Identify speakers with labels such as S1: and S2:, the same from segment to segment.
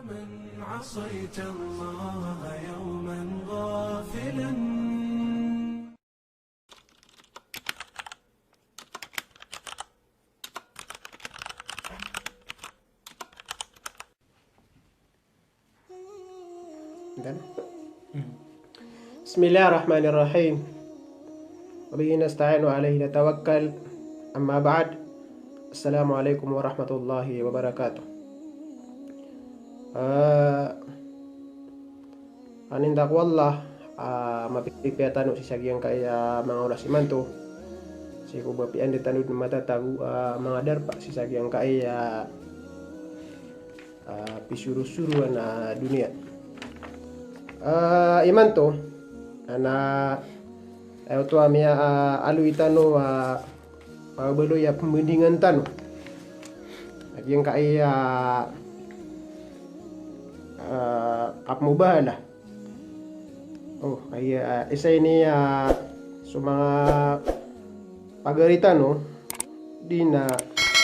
S1: من عصيت الله يوما غافلا.
S2: بسم الله الرحمن الرحيم وبه نستعين وعليه نتوكل أما بعد السلام عليكم ورحمة الله وبركاته. Anindak wallah mapipiyatan si sagyang kaya mga oras imanto si kubapian di tanud matatagu mga darpa si sagyang kaya pisuru-suruan dunia. Imanto ana ayo to amia alu itano pabelo ya pembandingan tano sagyang kaya kapmo bahala. Kaya isa ini so mga pagarita no di na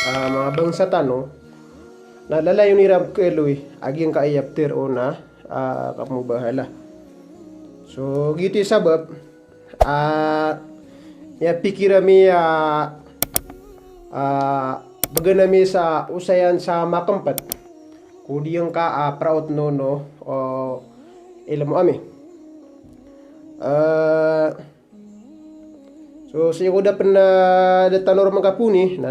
S2: mga bangsa tano na lalayo ni Ram Keloy aging kaayapter o na kapmo bahala. So gitu sabab ya pikirami baganami sa usayan sa makampat kudi yung ka proud no o ilam mo ami. So siya ko dapat na datanor magkapuni na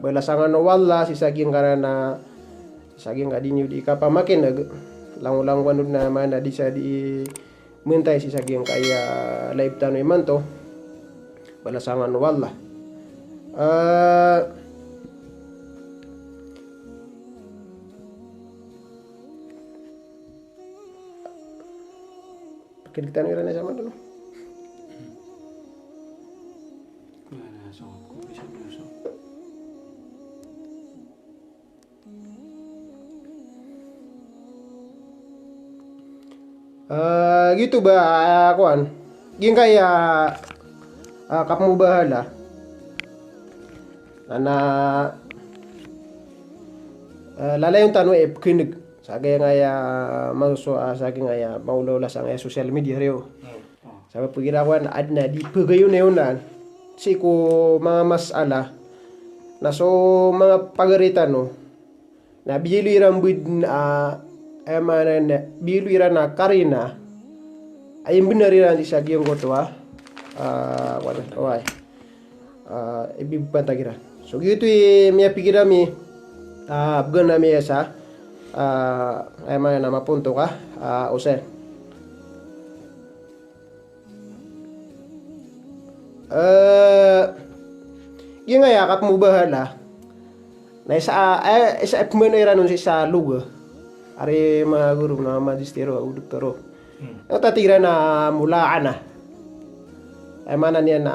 S2: balasangan no wala si saging karana saging adinyo di ka pamakin lang wanod na mana di sa di mentay si saging kaya live tano iman to balasangan no wala. Kita nih rana sama dulu. Gitu ba kuan. Ging kaya kapmo bahala. Ana lalay yung tanong kinig. Sagay nga mauso sagay nga maulawla sa social media reo. Sabi pagirawan adna di pagayon na yunan si ko mga masala na so mga pagarita no na biluiran bud biluiran na karina ay binariran di sagay yung gotwa ibibanta gira. So gitu miya pigirami abgan na miya sa ay man na mapunto ka use yung nga yakap mo bahala na isa pumenoy nun sa luga ari mga guru na magistero o doktoro ang tatira na mulaan na ay manan niya na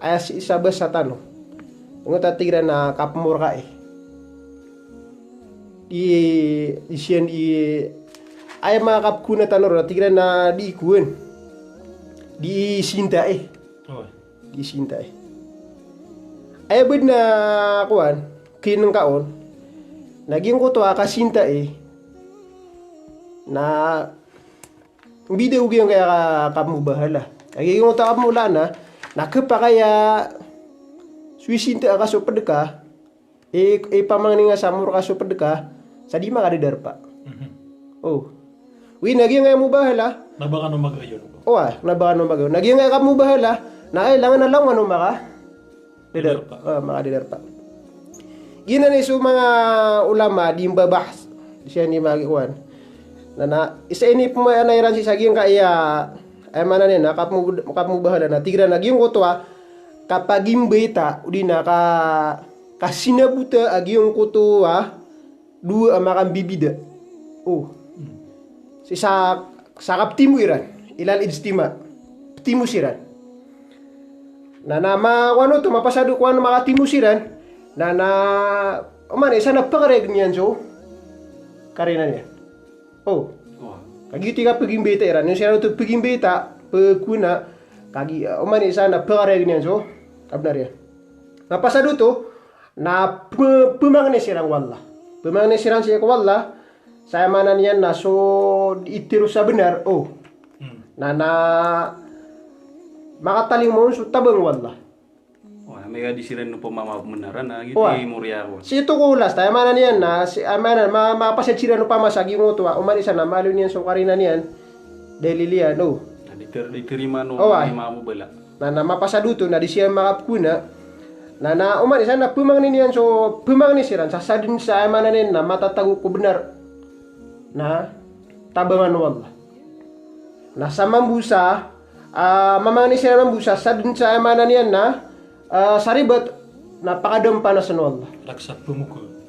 S2: ayas isa ba sa tano yung tatira na kapmur ka isian ay mga kapkuna tanor na tigran na di ikuan di sinta di sinta ay bud na kuan kinang kaon naging ko to akasinta na video gyang kaya kamu bahala kaya yung ta mo na nakapa kaya suisinta ka so pedeka pamangning nga samur ka so pedeka sa di mga darpa. Nagyang nga mo bahala.
S3: Nabakan ng magayon.
S2: Nabakan ng magayon. Nagyang nga mo bahala. Na kailangan na lang ano maka didarpa. Mga didarpa. Gina ni so mga ulama di babahs siya ni magikuan. Na isa ini pumayanayran si saging kaya ay manan na kapmo bahala na tigra nagyang kotwa kapag imbeta udi na kasinabuta agyong kotwa dua makan bibida. Si sakap timu iran ilal ijtima timu siran. Na nama wano to mapasado ko ano mga timu siran na isa na pakareg niyan so karina niya. Kagiti ka paging beta iran yung siya to paging beta pagkuna kagi isa na pakareg niyan so abnar yan. Napasado to na pumangnes sirang wala. Pemang sirang siya ko wala saya mana niyan na so itiru sa benar. Na makataling mo so tabang wala.
S3: May disiran no pamama benaran na gitu muria ko.
S2: Si itu kulas tayo mana niyan na si amana mapasetira no pamasagi mo to umani sana malu niyan so karina niyan delilian no.
S3: Diterima no mamu bala.
S2: Na mapasaduto na di siya makapuna. Na umani sana pumang niyan so pumang ni siran sasadin sa amana niyan na matatago ko benar. Na tabangan wala. Na sa mambusa mamang ni siya mambusa sadin sa amana niyan na saribat napakadampa na sa Allah.
S4: Raksa pumukul.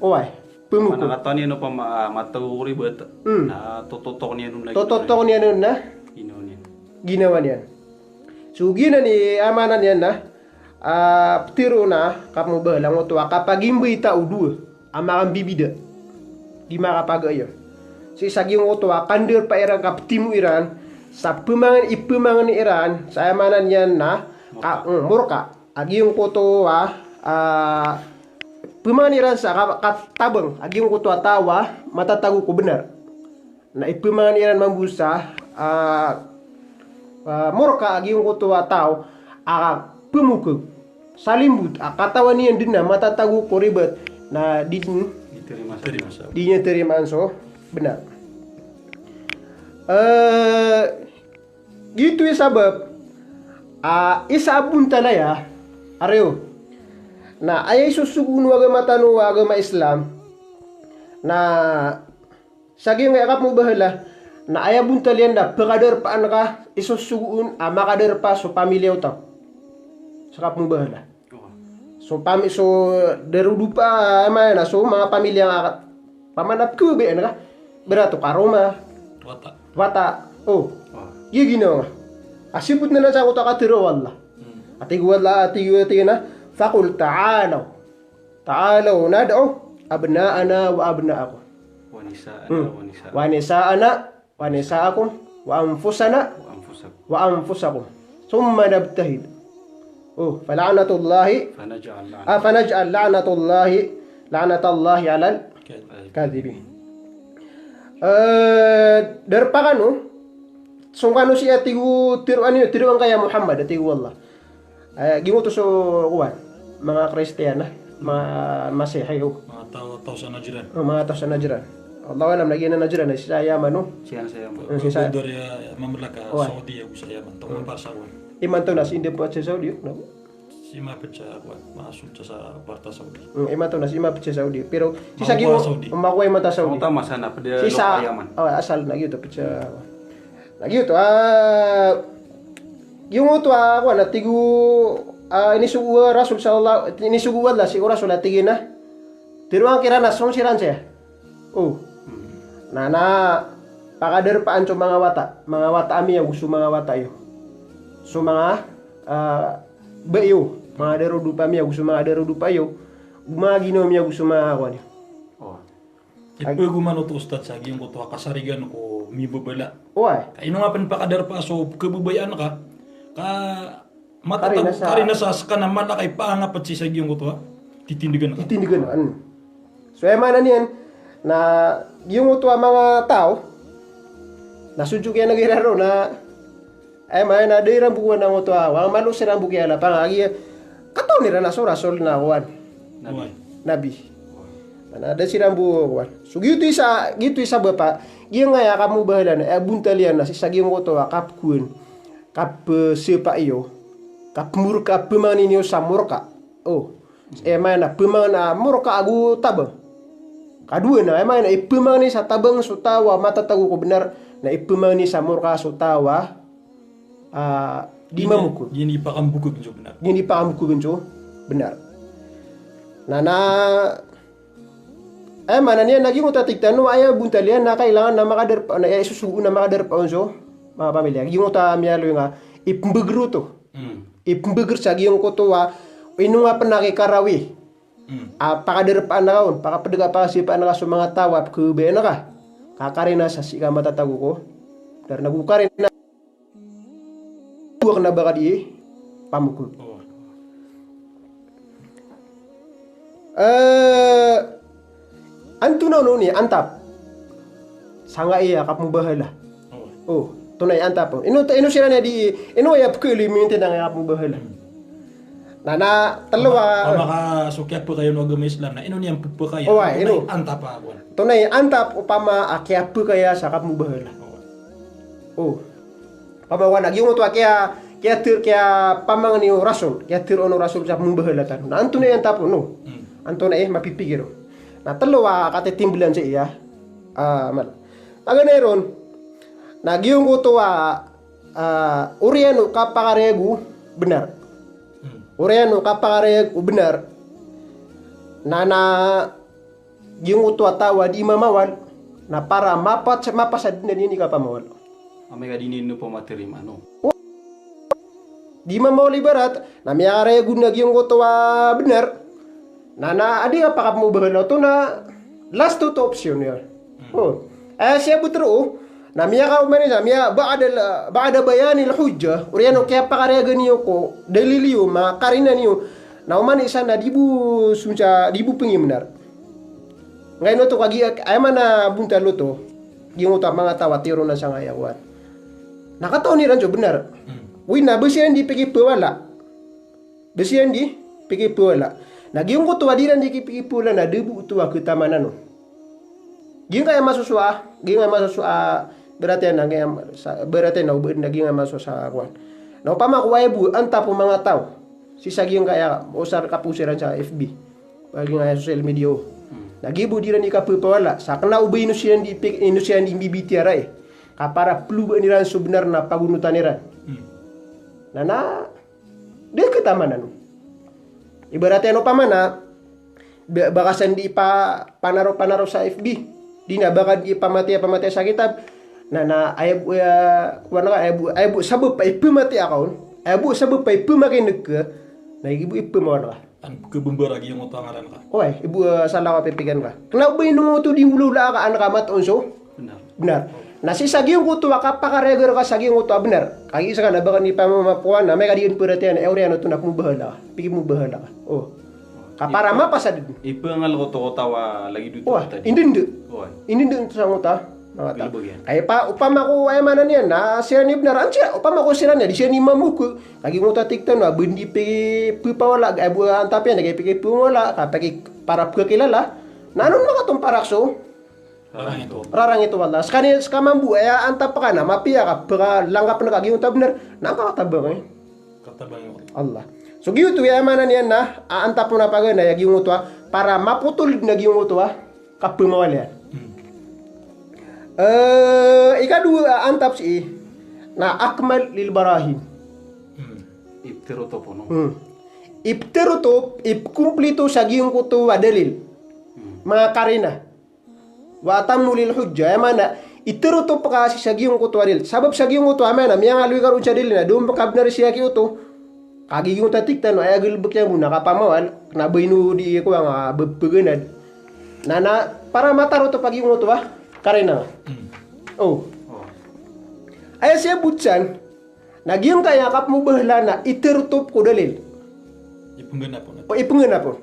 S2: Pumukul.
S3: Manakatan niya no pa matawuri bet. Na tototok niya nun lagi.
S2: Tototok niya nun na ginawa niyan. So gina ni amanan niyan na tiro na kamu balang mo tuwa kapag imbi tao dua amakang bibida. Di makapagayo. So isagi mo tuwa kandir pa irang kaptimu Iran sa ipumangan ni Iran sa amanan niyan na murka. Agi yung koto pemaniran sa katabang agi yung koto tawa matatago ko benar na ipemaniran mambusa morka agi yung koto tao pemukul salimbut katawan niyan din na matatago ko ribet na dinya terimaan so benar gitu ya sabab isabun talaya areo. Na ayay susugun agama tanu agama Islam na saging yakap mo bahala na ayay buntalian na pagkadar pa ka isusugun makadar pa so pamilya utaw. Sakap mo bahala. So derudu pa na so mga pamilya nga pamanap ko be na berato karoma wata iya ginawa asiput na lang sa ako takatiro wala. Ati na fakul ta'alaw nad'u abna'ana wa abna'akum wa nisa'ana wa nisa'akum wa anfusana wa anfusakum thumma nabtahid fanaj'al la'natallahi 'alal kadhibin darpakan sungkano siya tiru ang kaya Muhammad ati wallah gingo to so kuwan mga Kristiyana mga Masehiyo
S4: Mga tao sa Najran.
S2: Mga tao sa Najran. Allah alam lagi na Najran na si Yaman no.
S3: Si Yaman.
S4: Dari mamlaka Saudi aku saya man tong parsawan.
S2: Iman to na si inde po sa Saudi no.
S4: Si mapet sa masuk sa parta Saudi.
S2: Iman to na si mapet sa Saudi pero si sa gingo makuha mata Saudi.
S3: Tama sana pa dia
S2: si sa
S3: Yaman.
S2: Asal na gitu pecah. Lagi to yung uto ako na tigu inisugu Rasul sallallahu inisugu wala si Rasul tigin na tiruang kirana song siran siya na pakadar paan so mga wata ami yung gusto mga wata yo so mga bayo mga derudu pa mi gusto mga derudu pa yo gumagino mi gusto mga ako niyo
S4: Ipo gumano to ustad sa giyong ko to kasarigan ko mi babala.
S2: Kay
S4: ino nga pakadar pa so kebubayan ka matatago na sa kanaman na kay paangapat si sa giyong ko to titindigan
S2: so mana niyan na yung uto mga tao nasudyo kaya nagiraro na may na dayran bukuan ng uto ang malu sirang bukiala pangagi kataw nira na so Rasul na kuwan nabi ada sirang bukuan so gitu isa bapa yung nga kamu bahala na buntalian na si saging uto kapkun kap sepa iyo kap murka pemani niyo sa murka mana pemana murka agu tabang kadua na mana ipemani sa tabang sutawa matatago ko benar na ipemani sa murka sutawa di mamukul
S4: yini pakambuku benjo benar
S2: benar nana mana niya naging utatiktan no ay buntalian na kailangan na makadar na isusugo na makadar pa onso mga pamilya yung uta miyalo nga ipembegru to ipembeger sa giyong ko to ino nga panakikarawi pakadar pa na kaon pakapadaga pa si pa na sa mga tawa kube na ka kakarina sa sika matatago ko dar nagukarin na buwak na baka di pamukul antunaw no ni antap sanga iya kap mo bahala.
S4: Oh.
S2: Oh, tunay antap po. Ino sila na di, ino ay apkuli minti na nga kap mo bahala. Na talawa,
S4: Maka sukya po kayo no agama Islam na ino niyang po kaya.
S2: Oh, ay, ino.
S4: Anta pa ako.
S2: tunay antap upama akyap kaya sa kap mo bahala. Oh. Pamawanag yung to kaya pamang ni rasul, kaya tir ono rasul sa mo bahala tan. Na anto na yan tapo no. Anto na mapipigiro. Na talawa kate timbulan sa iya. Mal. Aganeron nagyong ko to Uriano kapakaregu benar. Uriano kapakaregu benar. Nana yung uto atawa di mamawal na para mapasad na nini ka pamawal.
S3: Amega dinino po materim ano.
S2: Di mamawal ibarat na miyakaregu nagyong uto benar. Nana adi ka pakap mo bahala to na last to option yun. Oh. Siya butro na miyaka umanisa miya ba'da bayani al-hujja uriano kaya pakarega niyo ko daliliyo makarina niyo na umanisa na dibu pengimnar. Ngayon to kagi ay mana bunta luto yung uta mga tawa tiro na sa ngayawan. Nakataon ni Ranjo benar. Uy na besian di pigi pewala. Besian di pigi pewala. Nagyong ko tuwadiran di pigi pula na debu tuwa ketamanan no. Ging kaya masusua berarti na ubed na ging masuk sa kwan. Na upama ko ay bu anta po mga tao. Sisa ging kaya usar kapusiran sa FB. Bagi nga social media. Nagibu diran ikapupawala sa kana ubay inusian di bibitiara kapara plu niran sebenar na pagunutan niran. Nana dia ketamanan. Ibaratnya no pamana bakasan di panaro sa FB. Dina bakal di pamati sa kitab. Nana abu sabab pa ipumati akon. Abu sabab pa ipumakin ke. Na ibu ipumawala.
S4: An kebumbaragi yung utangaran ka.
S2: Oy, ibu salah ka pipigan ka. Kenapa inung tu di ulula ka anak amat onso? Benar. Na si sagiung ko tu kapakareger ka sagiung ko benar. Kagi isa ka na baka ni pamamapuan na may kadiin perhatian euriano tu nak mo bahala. Pigi mo bahala ka. Oh. Kapara mapasad.
S3: Ipangal ko to tawa lagi dito
S2: Wah,
S3: tadi.
S2: indinde.
S3: Oh.
S2: Indinde sa ngota. Mga ta.
S3: Pilbog yan.
S2: Kaya pa upama ko ay manan yan na siya ni benar ansia upama ko sila niya di siya ni mamuku. Kagi ngota tiktan na bendi pe pupawala ay bu antapyan kay pigi pumawala kapag para pagkilala. Nanon na katong parakso? Rarang itu wala. Sekali sekamambu ya antap ka na mapia ka para langgap na kagi ngota benar. Nakakatabang
S4: Katabang yung
S2: Allah. So gitu ya mana niyan na antap mo na pagana ya yung utwa para maputol na yung utwa kapumawala. Ikadua antap si na akmal lil barahin.
S3: Iptero to po no.
S2: Ipteruto ipkumplito sa giyong kuto wa dalil. Mga karina. Wa tamnu lil hujja ya mana iteruto pa kasi sa giyong kuto dalil. Sabab sa giyong kuto amana miyang alwi karon sa dalil na dum pakabnar siya kiuto. Kagi yung tatiktan no ay agilbek yang muna kapamawal na bayno di ko nga bebegenad. Nana para mataro to pagi yung to karena. Oh. Ay siya butsan nagyong kaya kap mo bahla na iterutup ko dalil.
S4: ipunggan po na.
S2: O ipungena po.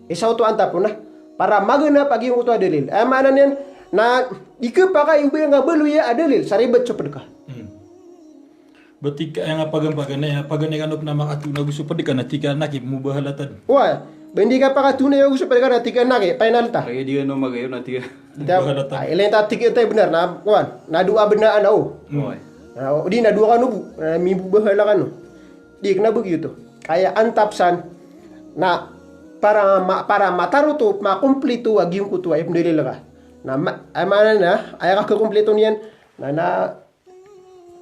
S2: Isaw to anta po na para magana pagi yung to dalil. Ay mana niyan na ikepakai ubay nga beluya adalil saribet cepet ka.
S4: Berarti kaya nga pagana kanop na makatuna gusto pa di ka natika nakip mo bahalatan.
S2: Wah, bendi ka pa katuna yung gusto pa ka natika nake final ta.
S3: Kaya di no magayo nanti.
S2: Ay, ilain ta tiket tay benar na kuan. Na dua benaan oh.
S3: Oh.
S2: Di na dua kan ubu. Mibu bahala kan. Di kena begitu. Kaya antapsan na para mataruto makumpleto ag yung kutu ay pendili ka. Na ay mana na ay ka kumpleto niyan na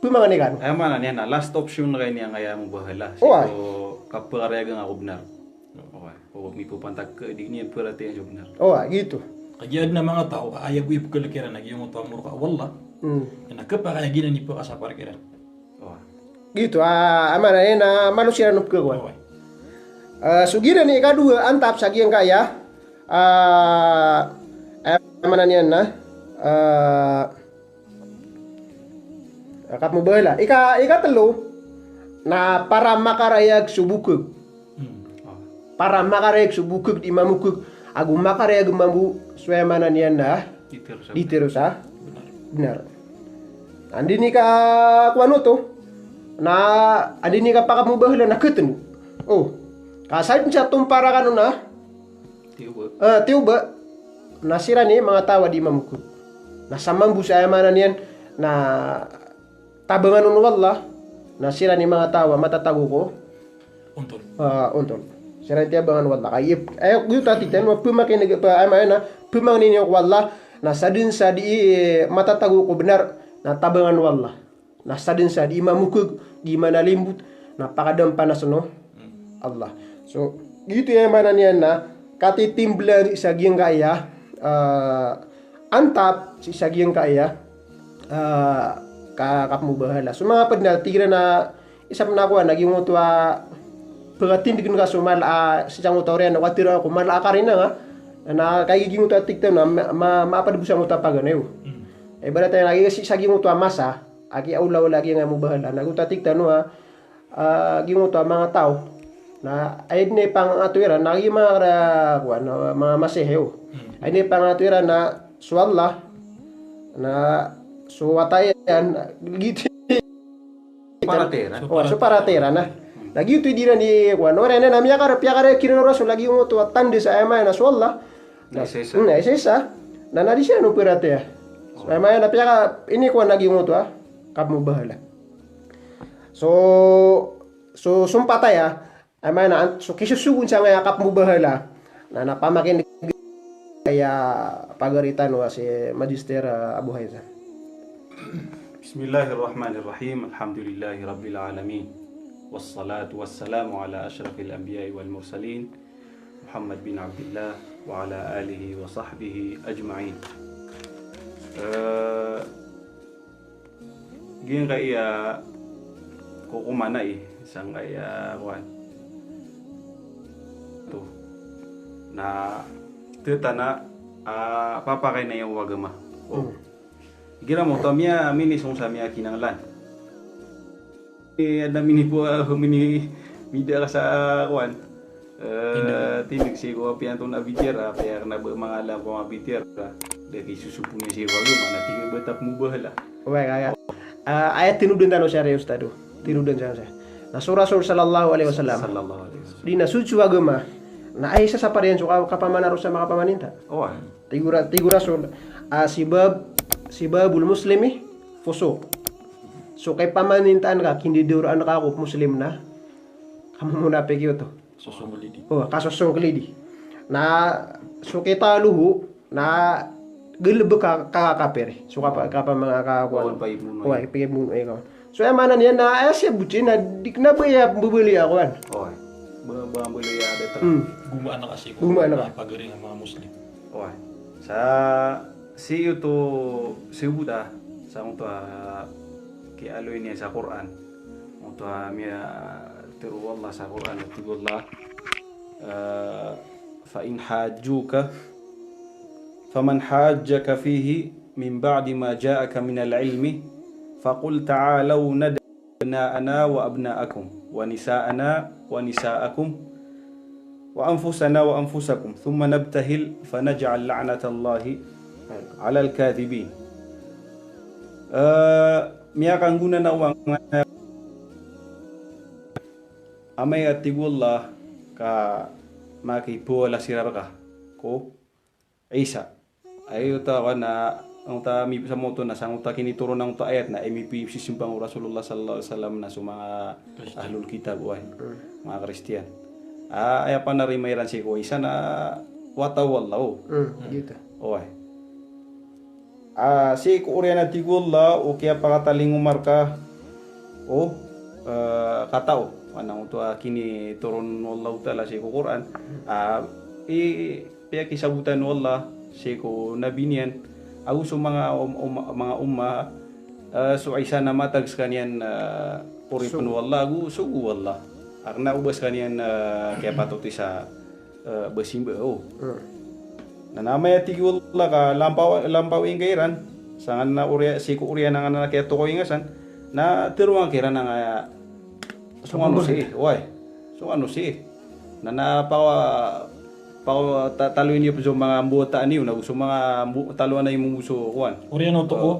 S2: pumanganikan.
S3: Ay mana niya na last option na niya ngaya mo bahala.
S2: Oh, ay.
S3: So kaparega nga ko benar. Okay. O mi pupantak di niya perhatian jo benar.
S2: Oh, gitu.
S4: Kaya na mga tao ayaw ko ipagkalikiran na yung utang mo ka wala. Na kapag kaya gina ni po ka sa parkiran.
S3: Oh.
S2: Gitu. Amana na manusia nup ke kuan. Sugira ni kadua antap sagi yang kaya. Amana niyan na. Kap mo bahala. Ika telu na para makarayag subukug. Para makarayag subukug di mamukug agu makarayag mambu suya mana niyan na Ditiru sa benar. Andi ni ka kuano to na andi ni ka pakamu baheula na ketenu. Oh. Kasay sa tumpara kanu na tiuba nasira ni mga tawa di mamukut. Nasamang busa ayamanan yan na tabangan nun wallah nasira ni mga tawa matatago ko. Untol. Sira ti abangan wallah. Ay yuta titan wa pumakin pa ayamanan na pumangin ni wallah nasadin sa di matatago ko benar na tabangan wallah. Nasadin sa di mamukut di mana limbut napakadam panas no Allah. So gitu ya mana niyan na kati timblan isa giyang kaya antap si isa giyang kaya kakap mo bahala. So mga padna tigira na isap na ako naging mo tuwa pagatindig ka sumal si jang utore na watira ko mal akarin na na kagiging mo ta tiktam na maapadabusa mo ta paganew. Ay bara tayo lagi si sagi mo tuwa masa aki aulaw lagi nga mo bahala naguta tiktam no gimo to mga tao na ay ni pang atwira na mga kuan mga maseheo ay ni pang atwira na suwalla na suwatayan gitu paratera na lagi itu dira ni kuan ora na namya kar piakare kinoro so lagi mo to tande sa ama na suwalla na isesa na nadi siya no pirate so ama na piaka ini kuan lagi mo to kamu bahala so sumpata ya ay na so kisusugun siya nga yakap mo bahala na napamakin kaya pagaritan wa si Magister Abu Haizan.
S3: Bismillahirrahmanirrahim. Alhamdulillahi rabbil alamin. Wassalatu wassalamu ala asyrafil anbiya'i wal mursalin Muhammad bin Abdullah wa ala alihi wa sahbihi ajma'in. Gin kaya kukumana isang kaya kuan to na teta na papakay na yung wagama. Gira mo tamia mini song samia kinanglan. Ada mini po mini media ka sa kuan. Tindig si ko pianton abitira kaya na mga alam ko abitira. Dahil susupun si wagama na tingin betap mo bahala.
S2: Wah kaya ayat tinudan tano syariah ustadu. Tinudan saya. Na Rasul sallallahu alaihi wasallam. Di nasuci agama. Na ay sa parian suka kapamana sa mga pamaninta. Tigura Rasul sibabul muslimi fusuq. So kay pamanintaan ka kindi duran ka ko muslim na. Kamu munapik yo to.
S4: Sosongolidi.
S2: Kasosongolidi. Na so kita luhu na gelebe ka kapere. So kapa mga ka ko. Paimun ay ko. So mana niya na ay siya butin na dikna ba ya bubuli ako an.
S3: Bambuli ada ter.
S4: Gumaan na kasi
S2: ko. Gumaan na
S4: pagaring ang mga Muslim.
S3: Sa si ito si Buddha sa unta ki aloy niya sa Quran. Unta miya tiru wallah sa Quran tugullah fa in hajjuka faman hajjaka fihi min ba'di ma ja'aka min al-'ilmi فقل تعالوا ندع أبناءنا وأبناءكم ونساءنا ونساءكم وأنفسنا وأنفسكم ثم نبتهل فنجعل لعنة الله على الكاذبين. Miyakan guna na uang amay atigullah ka makipuwala sirar ka ko Isa ayo ta na ang ta mi sa moto na sang ta kinituro nang ta ayat na MP sisimpang Rasulullah sallallahu alaihi wasallam na sa mga ahlul kitab mga Kristiyan. Aya pa na rimayran si ko isa na watawallahu.
S2: Gitu.
S3: Si ko uri na tigulla o kaya pakataling umarka katao anang to kini turun wallahu taala si ko Quran. Pia kisabutan wallah si ko nabinian ako sa mga umma so isa na matags kanyan puripun wallah ako sugu wallah arna ubas kanyan kaya patuti sa basimba nanamay tigi wallah ka lampaw ingairan sangan na urya si ko urya nang na kaya tukoy ngasan na tiruang kira nang so ano si na taluin niya sa mga buta niyo na gusto mga taluan na yung muso kuan.
S4: Oriano to ko.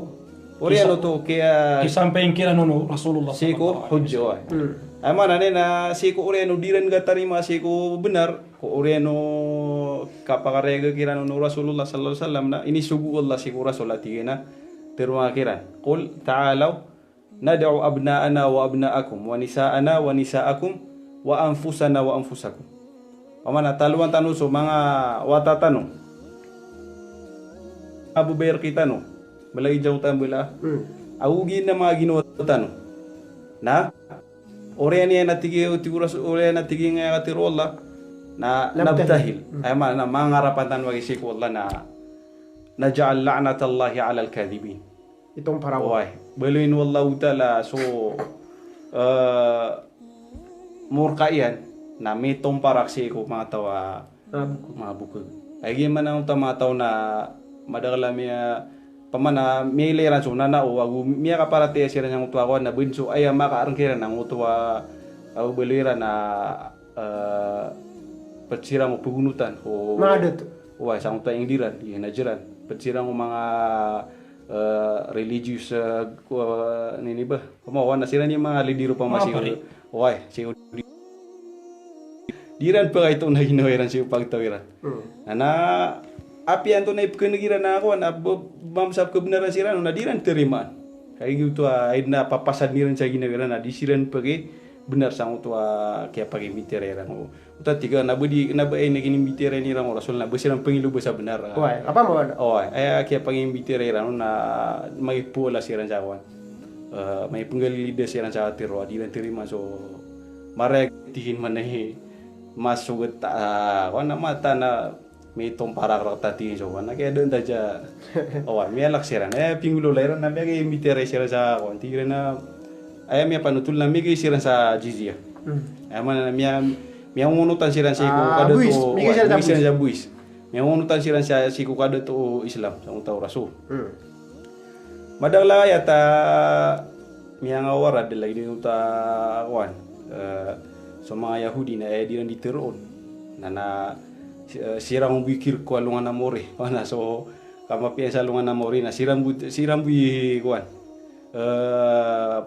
S3: Oriano to kaya
S4: Kisampain kira nono Rasulullah
S3: siko hujjo ay. Ay mana na siko Oriano diran ga tarima siko benar ko Oriano kapakarega kira nono Rasulullah sallallahu alaihi wasallam na ini sugu Allah siko Rasul atigena terwa kira. Qul ta'alu nad'u abna'ana wa abna'akum wa nisa'ana wa nisa'akum wa anfusana wa anfusakum. Pamana taluan tanu so mga watatano. Abu Bayer kita no. Balay jaw tambula. Awugin na mga ginawa tano. Na Orian yan natigi utiguras Orian natigi nga katirolla na nabtahil. Ay man na mangarapan tan wagi siko Allah na naj'al la'natallahi 'ala al-kadhibin.
S2: Itong paraw.
S3: Why? Baluin wallahu ta'ala so murka yan na may tomparak ko mga tawa mga bukod. Ay man ang tamataw na madagala miya pamana may leran so na o agu miya kaparate sira nang utwa ko na bunso ay makaarangkira nang utwa agu belira na patsira mo pugunutan o
S2: Madot.
S3: Why sang utwa ingdiran yan najiran patsira mo mga religious nini ba kumawan na sila ni mga lidiro pa masig why si diran pa ito na hinawiran si pagtawiran na api anto na ipkenegiran na ako na mamsap kebenaran siran na diran terimaan kaya gitu ay na papasad niran sa ginawiran na disiran pagi benar sang utua kaya pagi mitereran o uta tiga na budi na ba ay naging mitereran ni ramo rasul na besiran pengilu besa benar
S2: Why? Apa mo?
S3: ay kaya pagi mitereran na may pula siran sa awan may penggalilida siran sa tiro diran terima so marek tihin manahi masuk na mata na may tomparak tati so na kaya doon taja may alak siran pingulo layran na may mitere siran sa konti na ay may panutul na may siran sa jizya ay man na may ngunutan siran sa iku kada to may siran sa buis may ngunutan siran sa iku kada to Islam sa utaw rasul madala yata may ngawara de lagi uta kwan so mga Yahudi na di nang diteroon na sirang bikir ko alungan na mori na so kamapian sa alungan na mori na sirang bu kuan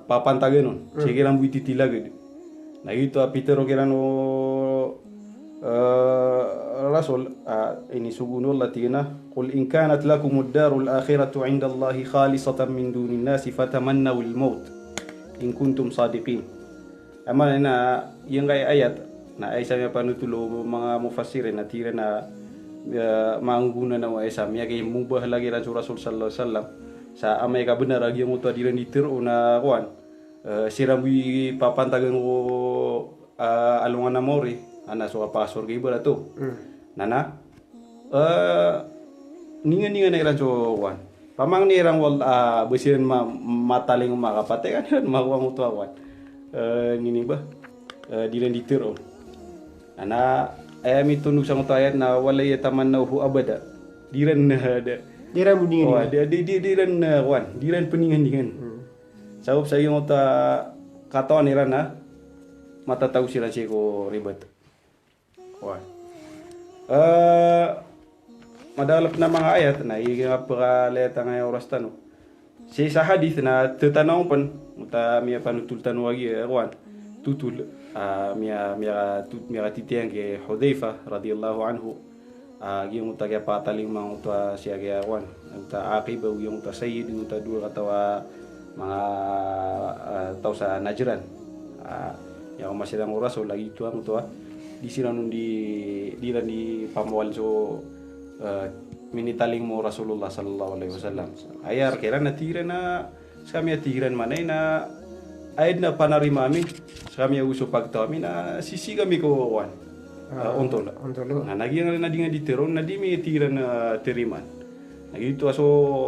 S3: papantagenon sirang bu titila gid na gitu apitero kirano rasul ini sugunul latina qul in kanat lakumud darul akhiratu 'inda Allahi khalisatan min dunin nasi fatamannaw al maut in kuntum sadiqin. Ama na yung kay ayat na ay sa panutulo mga mufassirin na tira na maangguna na wa isa miya kay mubah lagi ran Rasul sallallahu alaihi wasallam sa amay ka benar agi mo to diran ditiro na kuan sirambi papantagan ko alungan na mori ana so pasor kay bala to nana ningan na iran so kuan pamang ni irang wal besiran mataling makapate kan makuha mo to kuan ngini ba dilan ditiro ana ayam itu nuk sang ayat na wala yatamannahu abada diran ada
S2: Diran budingin.
S3: oh diran wan diran peningan dengan sabab saya ngota katawan iran na mata tahu sila ko ribet wah madalap na mga ayat na iga pagkalet ang oras tano si sa hadith na tetanong pan muta miya panutul tano wagi wan tutul miya titiyang ke Hudhaifa radhiyallahu anhu yung muta kaya pataling mga muta siya kaya wan muta akib yung muta sayyid yung muta dua katawa mga tao sa Najran yung masilang oras o lagi ito ang muta di sila nun di pamawal so minitaling mo Rasulullah sallallahu alaihi wasallam ayar kira natira na kami atiran manay na ayad na panarima amin kami uso pagtaw amin na sisi kami ko wan ontol na nagyan na dinga diteron na di mi tiran na teriman nagito aso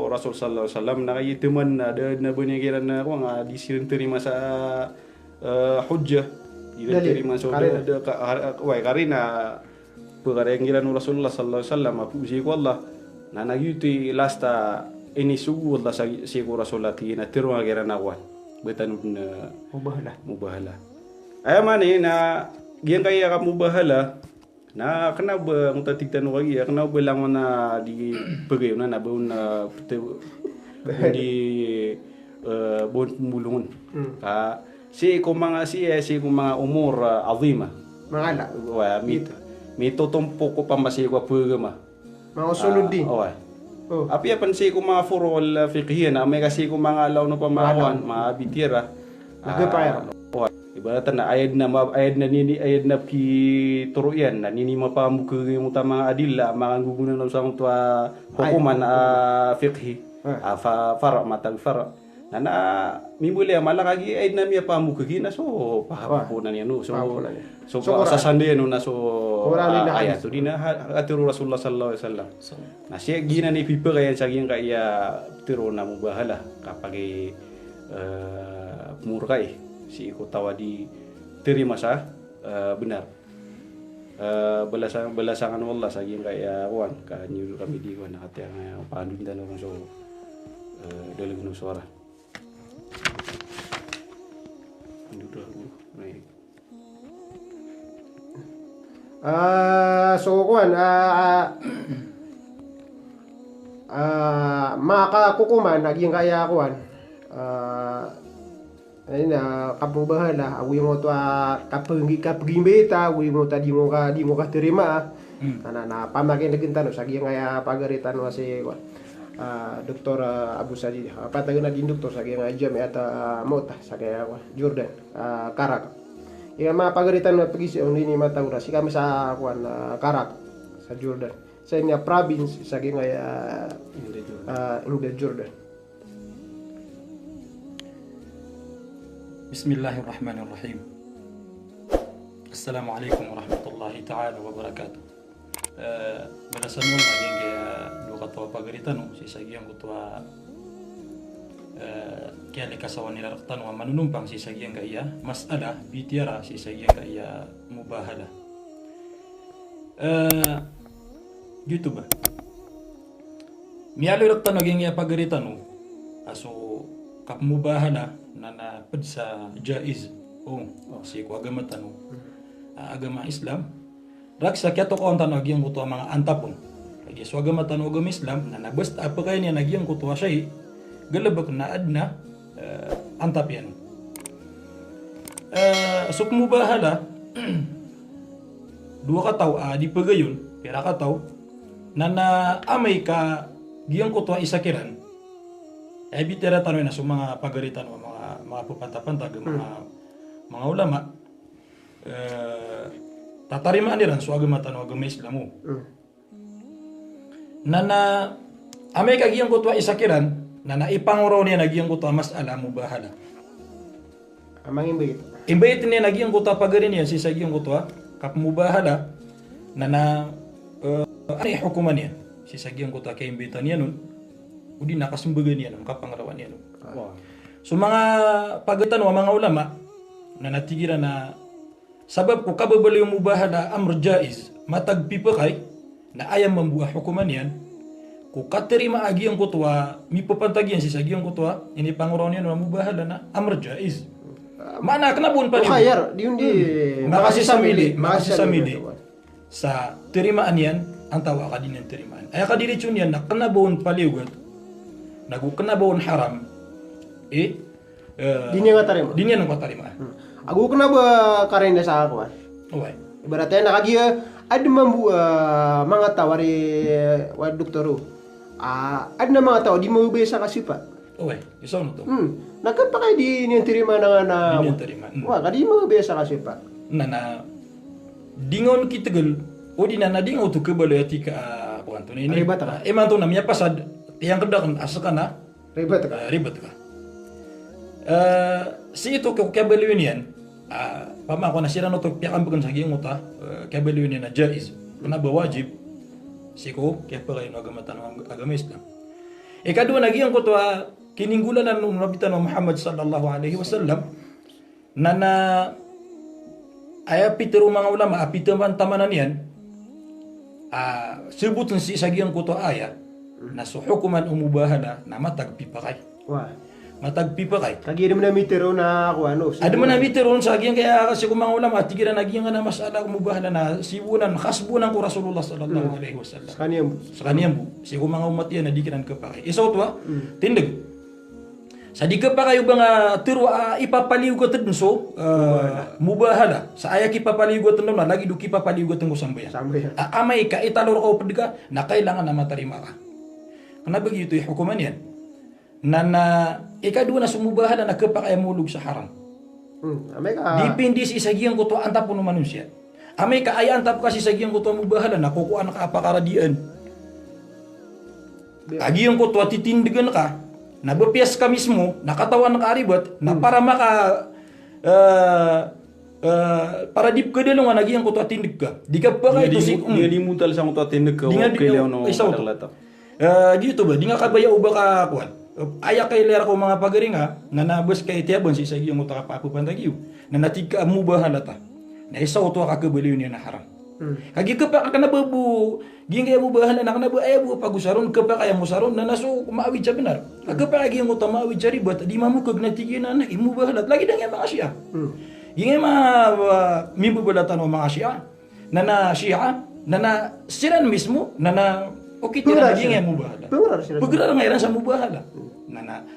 S3: Rasul sallallahu alaihi wasallam na kay teman na na bunyagiran na ko nga di sila terima sa hujjah di terima so way karina pagkarengiran Rasulullah sallallahu alaihi wasallam apusi ko Allah na nagyuti lasta ini sugu Allah sa sigo Rasulullah na terwa giran awan betan
S2: Mubahala.
S3: ay man na gian kaya ka mubahala Na kena ba muta tiktan wagi ya kena ba lang na di pagay na baun na di bon mulungun ka si ko mga si ko mga umur azima
S2: Mangala.
S3: wa mi totompo ko pa masi ko pagama
S2: Mga usulod din.
S3: oh
S2: Oh.
S3: api apan si ko mga furol fiqhiyan na may kasi ko mga law no pamahawan mga bitira
S2: Nagapaya.
S3: ibaratan na ayad na ki turuyan na nini mapamuka yung mga adilla mga gugunan ng sa tua hukuman fiqhi fara matag fara na mimuli malakagi ayad na miya pamuka na so pahapunan yan no so sa sande no na so ayat to dina atiro Rasulullah sallallahu alaihi wasallam na siya gina ni pipa kaya sa gina kaya tiro na mubahala kapag murkai si iko tawa di terima sa benar belasangan wallah sa gina kaya wan ka nyuruh kami di wan hati yang pandu dan orang so dalam guna suara
S2: So kuan makakukuman naging kaya kuan kapubahala awi mo to kapagi beta awi mo ta di mo ka terima na pamakin nagintan sa giyang kaya pagaritan wa si kuan Dr. Abu Sajid patagana din doktor sa giyang jam ata mota sa kaya Jordan Karak Iya pagaritan na pagisi hindi ni matawra si kami sa kuan Karak sa Jordan sa inya province sa gingaya in Jordan.
S4: Bismillahirrahmanirrahim. Assalamualaikum warahmatullahi taala wabarakatuh. Balasan mo maging lukat wa pagaritan si sagyang kutwa kaya likasawan nila raktan wa manunumpang si sagyang kaya masala bitiara si sagyang kaya mubahala YouTube miyalo raktan naging pagaritan aso kap mubahala na sa jaiz si ko agamatan agama Islam raksa kya to ko antan naging kutwa mga antapon lagi so agamatan agama Islam na basta apa kaya niya naging kutwa siya galabak na adna antap yan. So kumubahala dua kataw di pagayon pera kataw na amay ka giyang kutwa isakiran ay bitera tanong na so mga pagaritan o mga pupantapantag mga ulama tatarimaan niran so agamatan o agama Islamo na amay ka giyang kutwa isakiran na naipanguraw niya nagiyang kuta masala mubahala.
S2: Amang
S4: imbayit niya nagiyang kuta pagarin niya si sagiyang kuta kap mubahala na ano hukuman niya si sagiyang kuta kay imbayitan niya nun udi nakasumbagan niya nun kapangarawan niya nun. So mga pagatan wa mga ulama na natigiran na sabab ko kababalo yung mubahala amr jaiz matagpipakay na ayam membuah hukuman niyan ku katerima agi ang kutwa mi papantagian si sagi ang kutwa ini panguraw niya na mubahala na amr jaiz mana kena bun pa
S2: khayar diundi
S4: makasih samili sa terimaan yan ang tawa ka din ng terimaan ay kadiri chun yan na kena bun paliwat nagu kena bun haram
S2: dinya ng katarima aku kena ba karenda sa ako ibaratnya nakagiya ada mambu mga tawari wa doktoro ada mga tao di mo besa kasi pa
S4: iso no to
S2: nakapakay di niyan tirima na kadi mo besa kasi pa
S4: na dingon kitegel o di na dingo to kebalo etika bukan to ini eman to namanya pasad yang kedakan asakana ribet ka si itu kebalo niyan pama ko nasira no to piakan bukan sagi nguta kebalo niyan na jaiz na wajib siko kaya pagay no agama Islam kadua lagi ang kutwa kininggulan ng nabitan ng Muhammad sallallahu alaihi wasallam na ay pitero mga ulama apitaman tamanan yan sebutan si sagyang kutwa aya na so hukuman umubahala na matagpipakay matagpipa kay.
S2: Kagi naman na mitero na ako ano.
S4: Ada man namitiron sa agiyan kaya kasi kung mga ulama tigiran nagiyan nga na masala kumubahan na sibunan kasbunan ko Rasulullah sallallahu alaihi wasallam. Sa kaniyang bu. Si kung mga umat yan na dikiran ka pa kay. Isaw to tindig. Sa di ka pa kayo ba nga tiro ipapaliw ko tedunso mubahala. Sa ayak ipapaliw ko tedun na lagi duki papaliw ko tunggu sambayan. Amay ka italor ko pedga na kailangan na matarima ka. Kana begitu hukuman yan. Na ikadua na sumubahan na nakapakaya mulog sa haram.
S2: Amay ka.
S4: Dipindi si isagiyan ko to antap puno manusia. Amay ka ay antap kasi isagiyan ko to mubahan na kukuan ka apakaradian. Agiyan ko to titindigan ka. Nabapias ka mismo, nakatawan ka aribot na para maka para dip ka dalungan agiyan ko to tindig ka. Di ka pa ito si
S3: Dia limutal sa to tindig ka. Kailangan no.
S4: Gitu ba? Di nga kabaya uba ka kuan. Ayak kay lera ko mga pagaringa na nabas kay tiabon si sagiyong uta kapapupan tagiyo na natika mubahan lata na isaw to ka kabaliw niya na haram kagi ka pa kana babu ging kaya mubahan na kana ba ay bu pagusaron ka pa kaya musaron na naso maawid sa benar ka pa kagi mo maawid sa ribat di mamukog na tiginan na imubahan lagi dang mga siya ging mibubalatan o mga siya na siya na siran mismo na okay tira naging yang mubahala. Pagkira ngayon sa mubahala. Nana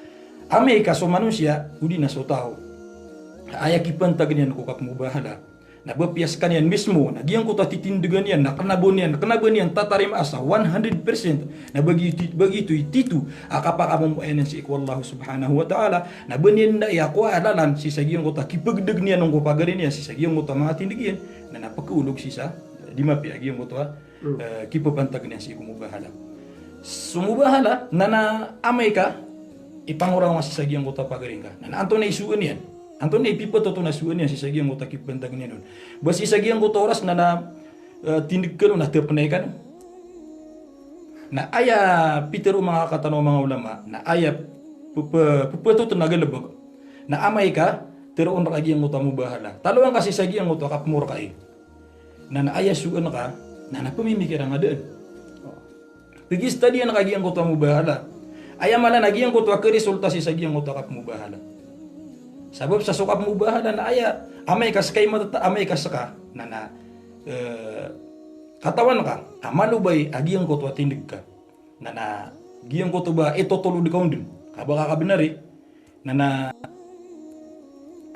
S4: ame kaso manusia udi na so tao. Ayak ipantag niyan ko kap mubahala. Nabapias kan yan mismo. Nagyang ko titindigan yan na kanabon yan tatarim asa 100% na begitu titu akapakamong muenan si ikwallahu subhanahu wa ta'ala na banyan na iyako alalan si sagiyong ko kipagdag niya nung kupagarin niya si sagiyong ko mga tindigan na napakaulog si sa di mapi agiyong ko kipapantag niya si kumubahala. Sumubahala na amay ka ipangurang nga si sagyang ko pagaring ka. Na anto na isuan yan. Anto na ipipato to na isuan yan si sagyang ko kipapantag niya nun. Bas si sagyang ko oras na tindig ka nun na terpanay ka nun. Na aya pitero mga katanong mga ulama na aya pupato to nagalabag na amay ka teroon ra agyang ko mubahala. Talawang kasi sagyang ko kapmur ka eh. Na aya suan ka na napamimikiran nga doon. Pigis tadi yang nagagiyang ko mubahala. Aya mala nagiyang ko ka resulta si sagiyang ko kap mubahala. Sabab sa sukap mubahala na aya amay kas kay matata amay kas ka na katawan ka amalubay agiyang ko tindig ka. Na giyang ko ba ito tulo di kaundin. Kabaka kabinari na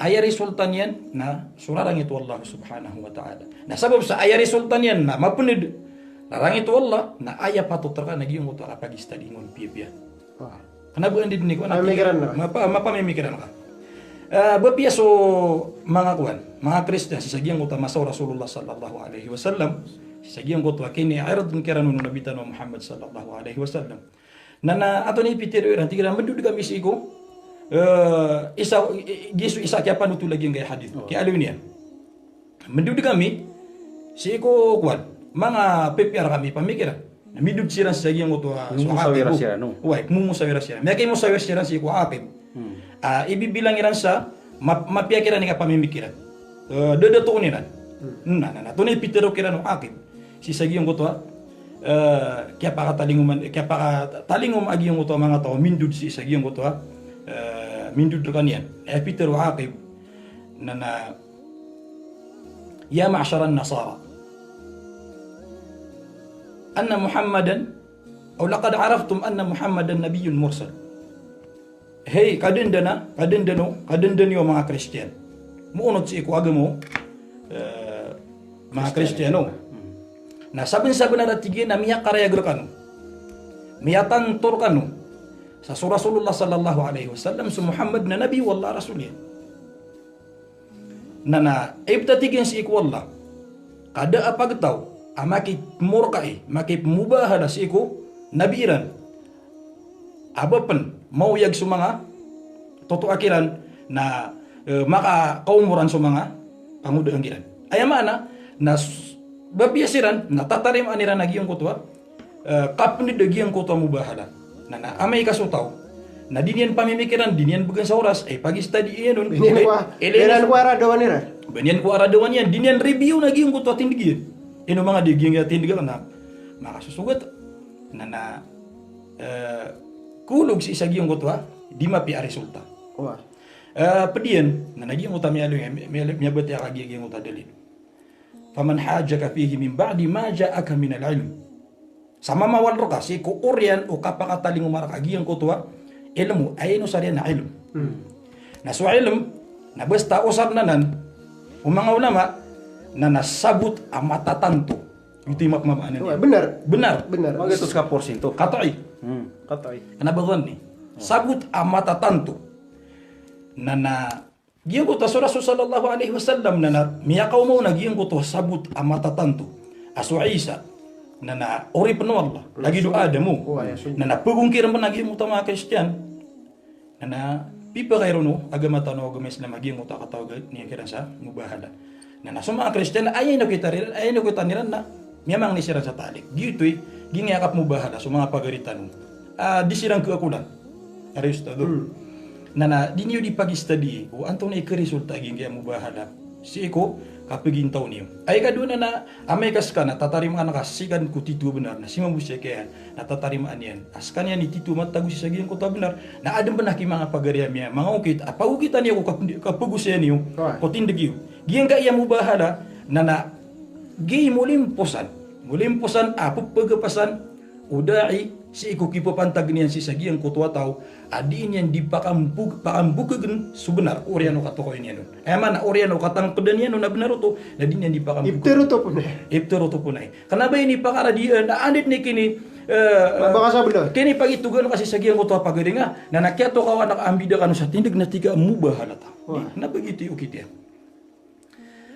S4: aya resulta niyan na surarang itu Allah subhanahu wa ta'ala. Na sabab sa aya resulta niyan na mapunid larang itu Allah na aya patut terka nagiyong uto kapagista di ngon pipia. Kana bu andi ni ko na mapamimikiran ka. Bapia so mga kuan, mga Kristen si sagyang uta masaw Rasulullah sallallahu alaihi wasallam. Si sagyang uto kini ayradun kiranu nabitan Muhammad sallallahu alaihi wasallam. Na ato ni pitiro iran tigira mandud kami si ko isa kaya panutu lagi yang gaya hadis kaya alun yan mendud kami si ko kuan mga PPR kami pamikiran na midud siran sa yang uto
S3: musawira siran no
S4: wai musawira siran may kay musawira siran si ko akib ibibilang iran sa mapiakiran ni pamimikiran dada to niran na to ni pitero kiran akib si sagi yang uto kaya para talingum agi yang uto mga tao mindud si sagi yang uto mindud kanian Peter Aqib nana ya ma'syar an-nasara anna Muhammadan aw laqad araftum anna Muhammadan nabiyyun mursal. Hey kadendano mga Kristen muunod si iku agamo mga Kristiyano na sabin-sabin na tigin na miya karaya grakano miyatan turkano sa Rasulullah sallallahu alaihi wasallam sa Muhammad na nabi wallah rasulnya na ibtatigin si ikwallah kada apagtaw amakit murkai makit mubahala si iku nabiran abapan mauyag sumanga toto akiran na maka kaumuran sumanga pangudang giran ayamana na babiyasiran na tatarim aniran nagiyong kutwa kapni dagiyang kutwa mubahala na amay kasutaw na dinian pamimikiran dinian bukan sa oras pagi study iyan nun
S2: benian ko aradawan yan dinian review nagiyong kutwa tindigiyan ino mga digiyong tindigan na makasusugat na kulog si isagiyong kutwa
S4: di mapi resulta.
S2: Wah.
S4: Pedian na naging uta miyabot ya kagi yung uta dalil. Faman hajaka fihi min ba'di ma ja'aka min al-ilm. Sama mawal ro kasi ko oryan o kapakataling umarak agi ang kutwa ilmu ay no sariya na ilm. Na so ilm na basta usab nanan mga ulama na nasabot ang matatanto. Ito yung makmamaanan
S2: Wah,
S4: niya.
S2: benar.
S4: Benar.
S2: Benar.
S3: Wag ito ka porsyento.
S4: Katoi.
S3: Katay.
S4: Kenapa kan ni? Sabut amata tantu. Nana giyan ko ta sa Rasul sallallahu alaihi wasallam nana miyakaw mo nagiyan ko to sabut amata tantu. Aso Isa nana ori penuh Allah. Lagi doa demo.
S2: Wah, ya sudah.
S4: Nana pagungkiran pa nagiyan mo ta mga Kristiyan. Nana pipa kayo no agama tano agama Islam agiyan mo ta katawag niya kiran sa mubahala. Nana sa mga Kristiyan ayay na kita niran na miyamang ni siran sa talik. Gito'y gingakap mubahala sa mga pagaritan. Disirang keakulan. Aris tado. Nana di niyo di pag-study o anto na ikaresulta ging kaya mubahala. Si ko kapagin taon niyo. Ay kaduna na amay kas ka na tatarimaan ka sikan ko titu benar na si mabusya kaya na tatarimaan yan. Askan yan ni titu matago si sagiyan ko ta benar. Na adam ba ki mga pagariam ya mga ukit apaukitan niyo ko kapagusya niyo ko tindigiyo. Ging kaya mubahala na gi mulimposan pagkapasan udai si iku kipo pantag niyan si sagiang kutwa tao adin yan di pakambukagan subenar oriano katokoy niya nun. Mana oriano katang pedan niya nun na benar to na din yan di
S2: Ibtero to pun.
S4: Ibtero to punay. Kenapa ini pakara di na andit ni kini
S2: Mabaka benar.
S4: kini pagitugan kasi sagiang kutwa pagaringa na nakyato kawan nakambida kanu sa tindig na tiga mubahala ta. Na begitu ukit yan.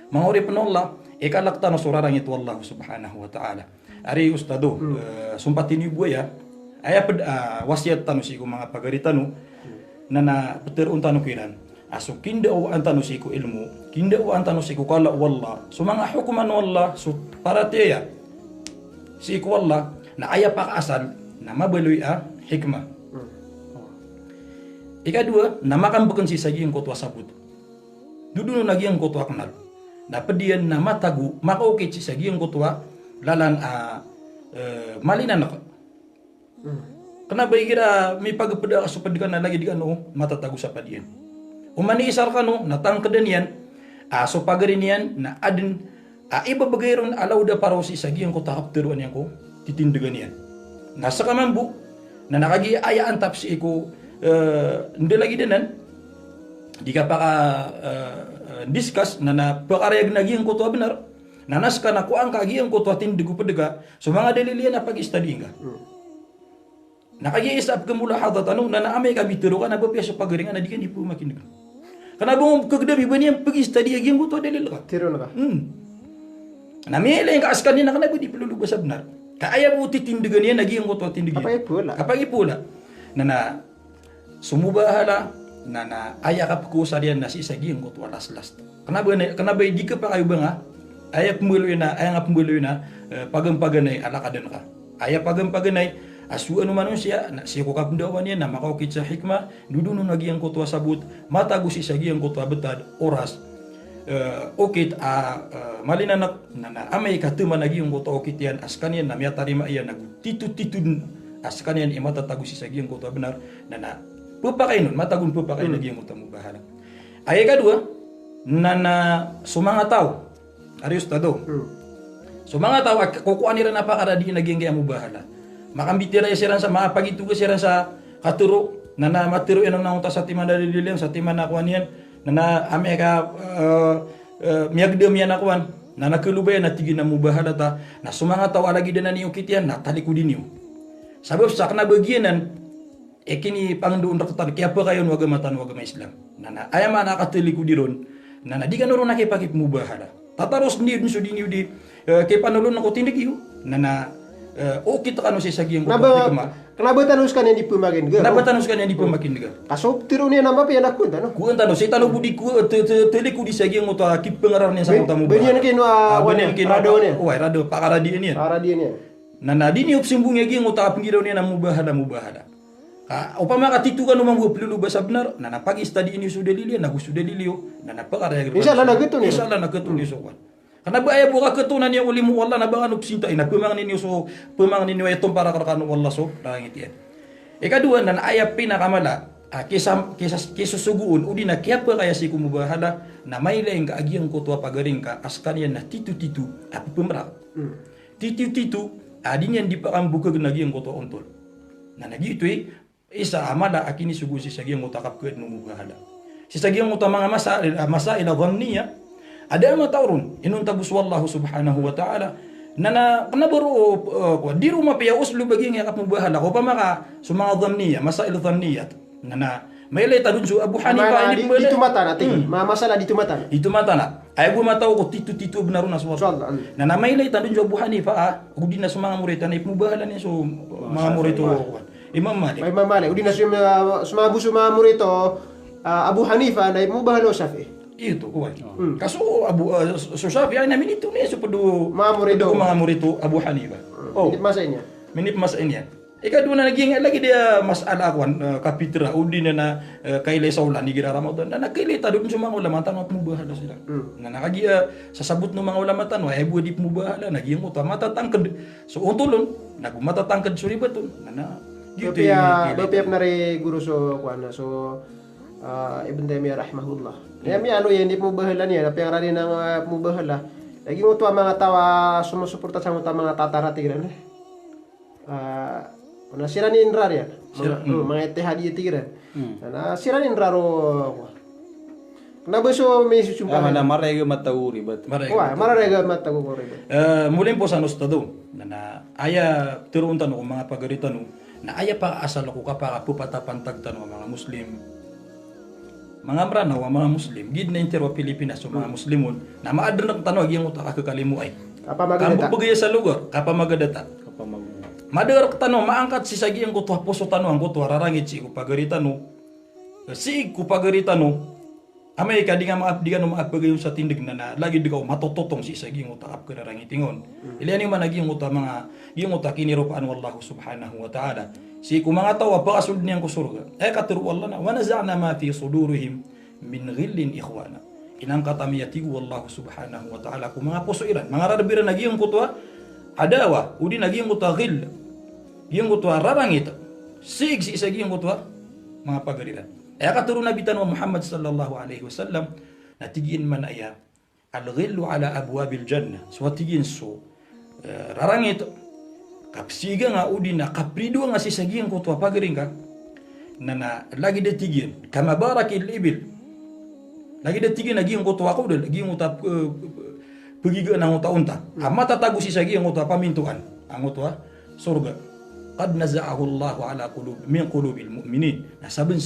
S4: Mangori penolla ikalakta no surarang itu Allah subhanahu wa ta'ala. Ari ustado sumpatin ibu ya aya wasiat tanu siku mga pagaritanu na peter untanu kiran aso kinda o antanu siku ilmu kinda o antanu siku kala wallah so mga hukuman wallah so parateya siku wallah na aya pakasal na mabeloy hikmah. Ikadua na makan bukan si sagi yang kotwa sabut dudu lagi yang kotwa kenal na pedian na matagu makaukit si sagi yang kotwa lalan malinan ako. Kenapa kira may pagpeda ka sa padikan na lagi di ano matatago sa padiyan. Umani isar ka no natang kedan yan so pagarin yan na adin ibabagay ron alaw da paro si sagi ang ko takap teruan yan ko titindigan yan. Nasa kamambu na nakagi ayaan tap si iko hindi lagi dinan di ka pa discuss na pakarayag naging ko to benar. Nanas ka na ko ang kagiyan ko tuatin digo pedega so mga dalilian na pag-study nga. Nakagiisap ka mula hadat ano na naamay ka bitiro ka na ba sa pagaringan na di ka di po makinig. Kana bang kagdabi ba niya pag-study agiyan ko to dalil ka.
S2: Tiro na ka.
S4: Namila yung kaaskan niya na kana ba di pelulubas sa benar. Kaaya po titindigan niya nagiyan ko to tindigan. Kapag ipula. Na sumubahala na ayakap ko sa riyan na si sagiyan ko to last. Kana ba di ka pa kayo ba nga aya pemuluy na pagampaganay alakadan ka. Aya pagampaganay asu anu manusia na siya ko kapindawan yan na makaukit sa hikmah duduno nagi ang kutwa sabut matago si sagi ang kutwa betad oras okit malinanak na amay katuman nagi ang kutwa okit yan askan yan na miya tarima yan nagtitutitun askan yan imatatago si sagi ang kutwa benar na pupakay nun matagun pupakay nagi ang kutwa mubahala. Aya kadua na sumanga tao Ari ustado. So mga tao kukuan nila napakara di naging kaya mubahala. Makambitira siran sa mga pagituga siran sa katuro na matiro yan ang naunta sa timan dalilian sa timan nakuan yan na ame ka miyagdem yan nakuan na nakulubay na tigin na mubahala ta na sumanga tao alagi din na niyo kitian na talikudin niyo. Sabab sa kana bagyanan kini pangdoon rakatan kaya pa kayo wagamatan wagama Islam. Na ayama nakatilikudiron na di ka nuro nakipakip mubahala. Tataros ni dun so di niyo di kay panulon ko tindig iyo na kita kanu si sagiang ko
S2: Kenapa tanus kan yang dipumakin ga?
S4: Kenapa tanus kan yang dipumakin ga?
S2: Kaso tiro niya nama pa yan ako tano.
S4: Kuan tano si tano budi ku tele ku di sagiang mo ta kip pengarar niya sa utamu.
S2: Benyan kinwa
S4: rado niya. Wai rado pakaradi niya.
S2: Paradi niya.
S4: Na di ni opsimbung gi mo ta pinggiraw niya na mubahala. Upama katitu kan umang pelulu basa benar na pagi study ini sudah lilian na sudah lilio na pakaraya.
S2: Insyaallah na gitu ni.
S4: Insyaallah na gitu ni sokan. Karena baya buka ketunan yang ulimu wallah na bangan upsinta ina pemang ninyo so pemang ninyo etong para karakanu wallah so langit yan. Ikadua nan aya pinakamala Kesa suguun udi na kiapa kaya si kumubahala na may laing kaagiang ko tua pagaring ka askan yan na titu-titu at pemrak. Titu-titu adin yan di pakambuka nagiang ko tua ontol. Na nagi ito isa amala akini sugu si sagiang utakap ke numubahala. Si sagiang utamang masail dhanniya ada ama taurun inun tabus wallahu subhanahu wa ta'ala nana baru di rumah pia uslu bagiang yakap mubahala ko pa maka sumanga dhanniya masail dhanniya nana mailay tadun su Abu Hanifa
S2: ini di tumata natin masalah di tumata
S4: itu mata na ay bu mataw ko titu benar na suwa nana mailay tadun su Abu Hanifa udi na sumanga murita na ipubahala ni so mga murito Imam Malik
S2: udi na sumabu murito Abu Hanifa na ipubahala Syafi'i
S4: itu kuwan. Kaso so Syafi'i ay namin ito niya so padu mga murito Abu Hanifa. Minip masa ini. Ika doon na naging lagi dia masala kwan kapitra udi na kailay saulan ni gira Ramadan na nakailay ta doon sa mga ulama tan at mubahala sila. Na nakagi sasabot ng mga ulama tan ay bu di mubahala naging uta matatangked. So untulon nagmatatangked suri betul. Na
S2: gitu ya. Bapiap na ri guru so kwan so Ibn Taimiyah rahimahullah. Yami ano yan di mubahala niya tapi yang rani nang mubahala. Lagi mo to mga tawa sumusuporta sa mga tataratiran sirani indrar ya mga itihadi tigiran sirani indraro na beso may susumpa
S3: na marega matawuri bat
S2: marega matawuri
S4: mulin po sa ustado na aya turun tanong mga pagaritan na aya pa asal ko kapaka pupatapantag tanong mga muslim mga branaw mga muslim gid na interwa Pilipinas so mga muslimon na maadran tanong yung utak kakalimu ay
S2: kapamagadata
S4: kampo sa lugar kapamagadata Madar tanong maangkat si sagi ang kutuha puso tanong ang kutuha rarangit si kupagari tanong si kupagari tanong amay ka di nga maapagayon sa tindig na lagi di ka matototong si sagi ang utak ka rarangitingon ilian yung managi ang utak mga yung utak kiniropaan wallahu subhanahu wa ta'ala si kumanga tawa pakasud niyang kusurga katuru Allah na wanaza'na ma fi sudurihim min ghillin ikhwana inang katamiyati wallahu subhanahu wa ta'ala kumanga puso iran mga rarabiran nagi ang kutuha adawa udi naging mutaghil yung kutwa rarangit sig si isa yung kutwa mga pagariran ay katuro na bitan wa Muhammad sallallahu alaihi wasallam natigin man aya al-ghillu ala abwabil jannah so tigin so rarangit kapsiga nga udi na kaprido nga si sagi yung kutwa pagaring ka na lagi detigin kama barakil ibil lagi detigin naging kutwa ko lagi yung utap pegiga nang unta-unta. Mata tagu si sagi ang uta pamintuan. Ang uta surga. Qad naza'ahu Allahu ala min qulubil mu'minin. Saben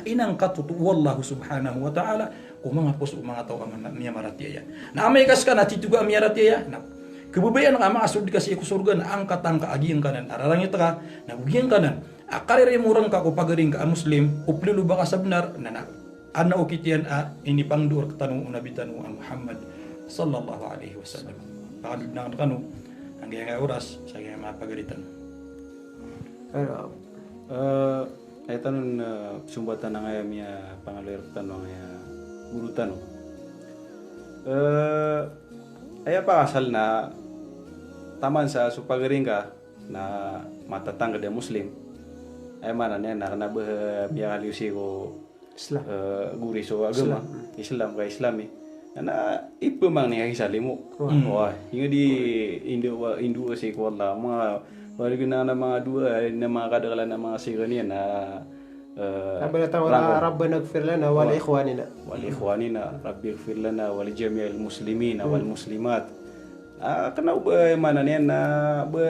S4: inang katutu wallahu subhanahu wa ta'ala kung mga puso mga tao ang niya maratiya. Na amay kas ka natituga ang maratiya. Na kebubayan nga maasud kasi ko surga na angkat ang kaagiyang kanan. Ararangit ka na ugiyang kanan. Akarere murang ka ko pagaring ka muslim uplilu baka sabnar na ana ukitian ini pangdur tanong unabitan ang Muhammad sallallahu alaihi wasallam. Pakadud na kanu ang gaya oras sa gaya mga pagalitan.
S3: Ay tanong sumbatan na ngaya miya pangalir tanong ngaya guru tanong. Ay apa asal na taman sa supagaring ka na matatang ka muslim. Ay mana niya na biya haliusi ko Islam. Guri so agama Islam ka Islami. Na ipo mang niya isalimu. Wah, hinga di Indo si ko Allah mga wala na mga dua na mga kadagalan na mga sigani na
S2: Rabbana ighfir lana wa li
S3: ikhwanina Rabbi ighfir lana wa li jami'il muslimin wal muslimat. Kana ba mana niya na ba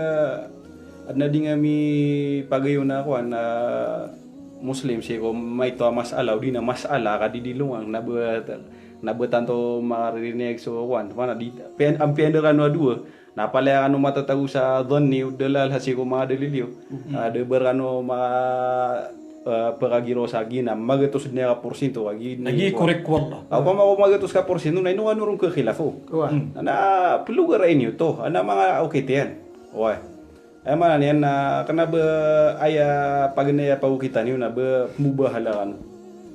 S3: adna di nga mi pagayon na ko na muslim si ko may to masala di na masala kadidilungang na tanto marinig so wan mana di ang penderan wa dua na pala ano matatago sa dhanni udalal hasi ko mga dalilyo ada berano pagagiro sa gina magatos niya ka porsyento agi
S4: nagi korek wallah
S3: ako magatos ka porsyento na ino rong ka khilafo na pelugar inyo to ana mga okay tiyan oy ay mana niyan na kana ba aya pagnaya pa kita niyo na ba mubahalan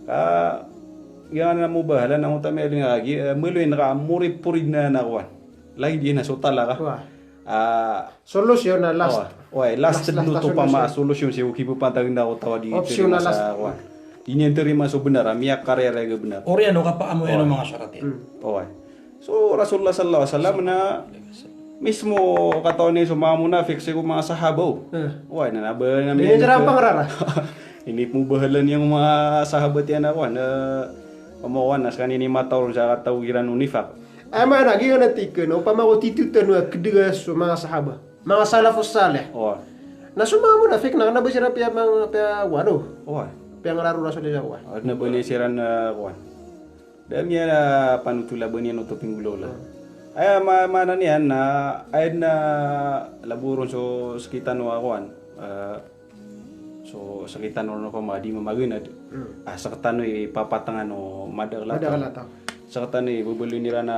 S3: ka yan na mubahalan ang utami lagi muloy na murid purid na nakwan lagi di na so talaga
S2: solusyon na last
S3: last luto pa ma solusyon si ukipo pantag na utawa di
S2: option na last
S3: Ini yang terima so benar, miak karya rega benar.
S4: Orang yang kapa amu yang mga syarat ya.
S3: Oh, so Rasulullah sallallahu alaihi wasallam na mismo kataon ni so mga munafik sa mga sahabaw. Wah, na
S2: Ini jerampang rara.
S3: Ini mubahalan yang mga sahabat yan ako na pamawan nas kanini mataw sa katawiran unifak.
S2: Ama na giyo na tiken upama ko titutan wa kedua so mga sahaba. Mga salafus saleh.
S3: Oh.
S2: Na sumama munafik na nabasira pia mga pia wado.
S3: Oh.
S2: Pia ngararu Rasulullah wa.
S3: Na bani siran kuan. Damya na panutula bani no to pinggulola. Ay mana niyan na ay na laburon so sekitan wa kuan. So sekitan no pamadi mamagunad. Sekitan no ipapatangan no madagla.
S2: Madagla.
S3: Sekitan ni bubulu nira na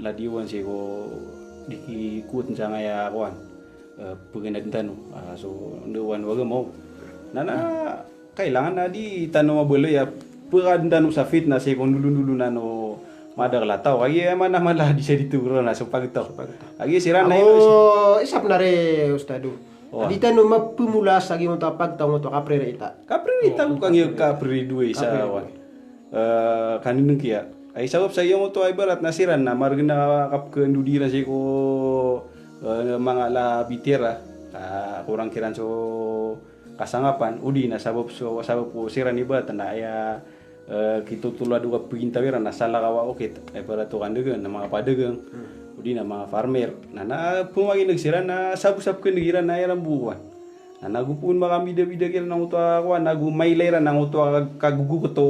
S3: ladiwan si ko dikikut sa ngaya kuan. Paginadan tano. So nduwan wag mo. Nana kailangan na di tanong mabulo ya pagandano sa fitness kung dulu-dulu na no madagla tao kaya mana malah di sa dituro na so pagtaw. Agi siran na
S2: oh isap na re ustado. Di tano mapumula sa gimo ta pagtaw mo to kaprere ita.
S3: Kaprere ita ko kang kaprere duwe sa wan. Kaninung kiya. Ay sabab sa iyo mo to ay barat nasiran na margina kap kendudira si ko mga la bitira kurang kiran so kasangapan udi na sabab po siran iba na aya kita tula duga pintawira na sala kawa okit ay para to kandegan na mga padegang udi na mga farmer na pumagi nagsiran na sabusap ken giran na yaram buwan na nagupun mga bida-bida kiran nang utwa kwa nagumailayra nang utwa kagugu to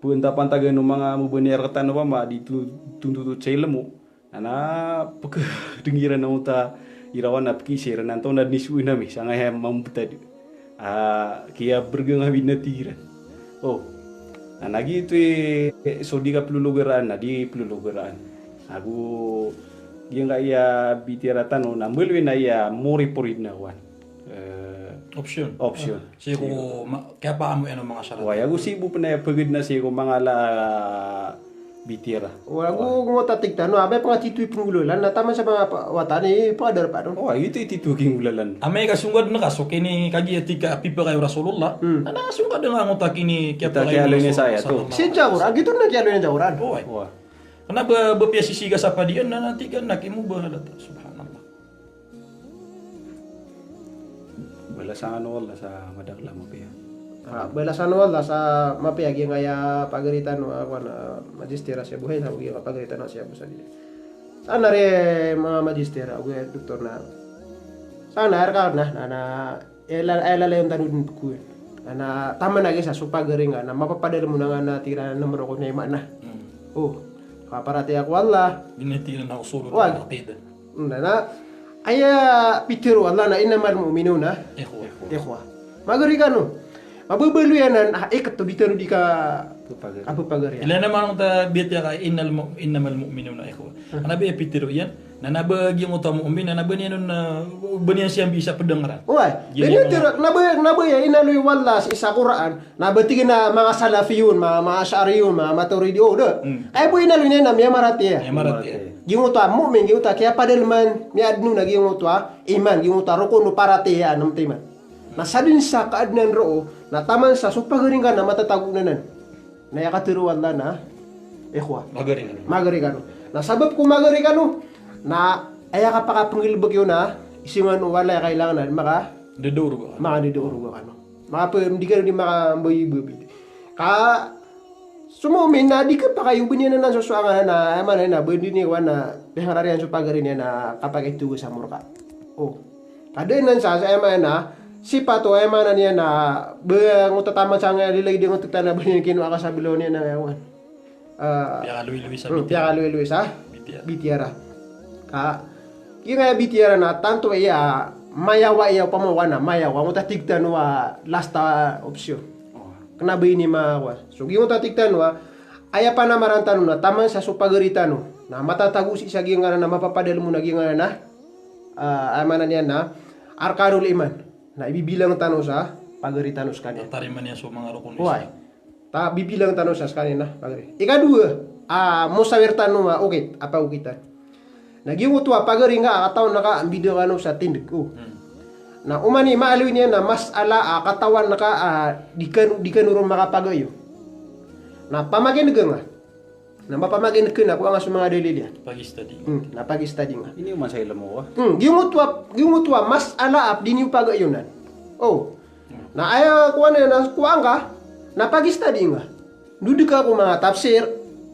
S3: punta pantagan no mga mubener katan no ma dituntut celemu na pagdengiran nang utwa irawan na pikisir nanto na nisuin nami sanga hem mamputad kia bergeng habis natiran oh nah lagi itu so di pelulugeran na di pelulugeran aku dia nggak ya bitiratan no nambel na ya mori porid na wan
S4: option si ko kaya pa amo ano mga syarat
S3: wah aku sibuk na pagid na si ko mga la bitira.
S2: Wago ngo tatigta no abe pa tituy pungululan na tama sa mga watani pa dar pa no.
S3: Oh, itu king ulalan.
S4: Ame kasungad na kaso kini kagi etika pipa kay Rasulullah. Na kasungad na ngo takini kaya pa
S3: kay saya to.
S2: Si jawur agito na kaya ni jawuran.
S4: Oh. Karena bepia sisiga sa padian na nanti kan nakimu bahala subhanallah.
S3: Balasan wala sa madagla mo piya.
S2: Belasan wala sa mapiagi ngaya pagaritan no ako na magistera siya buhay sa ugi pagaritan na siya busa dili. Sana re mga magistera ugi doktor na. Sana ka na ela yung tanudin ko. Na tama na gisa so pagaringa na mapapadala mo na nga na tira na numero ko na imana. Oh, kaparati ako wala.
S4: Dinetira na usul ng aqida.
S2: Na aya pitiro wala na inamal mu'minuna. Ikhwa. Magari ka no. Mababalu yan na ikat to dito di ka apapagari.
S4: Ilan naman ang tabiyat ya kay innamal mu'minuna ikhwa. Anabi epitiro yan na nabagi mo ta mu'min na nabani nun na baniyan siyang bisa pedengaran.
S2: Oy, ini tiro nabe ya inaluy wala sa isa Quran. Nabatigin na mga salafiyun, mga asy'ariyun, mga maturidi do. Ay po inaluy na miya marati ya. Gingo ta mu'min gingo ta kaya padel man mi adnu na gingo ta iman gingo ta rukun parati ya nam timan. Nasadin sa kaadnan roo na taman sa supagaring ka na matatagunanan. Na yakatiro wala na ikhwa. Magari ka no. Nasabab ko magari ka no na aya ka pa kapangilbag yun na isingan wala kailangan maka
S4: deduro
S2: ka no. Hindi ka rin makambayi-babi. Ka sumumin na di ka pa kayo bunyan na susuangan na ama na bundi ni na pengararian supagaring niya na kapag itugo sa murka. Oh. Kadainan sa ama na si pato ay mana niya na bang utatama sa nga lilay di ng tutana ba niya kinuha ka sa bilo niya na ewan. Piaka luwi sa bitiara. Ka kaya bitiara na tanto iya mayawa iya pamawa na mayawa mo tatigtan wa lasta opsyon. Kena ba ini mawa. So gimo tatigtan wa aya pa na marantan na taman sa supagaritan no na matatagusi sa gingan na mapapadal mo na gingan na amana niya na arkanul iman. Na ibibilang tanong sa pagari tanong sa kanina.
S4: Tariman niya sa mga rukun
S2: Islam. Bibilang tanong sa kanina pagari. Ikadua, mo sawer tanong okay, apa ukitan. Nagiwutwa pagari nga ataw naka ambido kano sa tindig ko. Na umani maalu niya na masala katawan naka dikanurong makapagayo. Na pamagin nga. Na mapamagin na ko ang mga dalili.
S4: Pag-study.
S2: Na pag-study nga.
S3: Ini man sa ila mo.
S2: Gimutwa masala ap din yung pagayunan. Oh. Na aya kuan na kuan ka na pag-study nga. Duduk ka ko mga tafsir,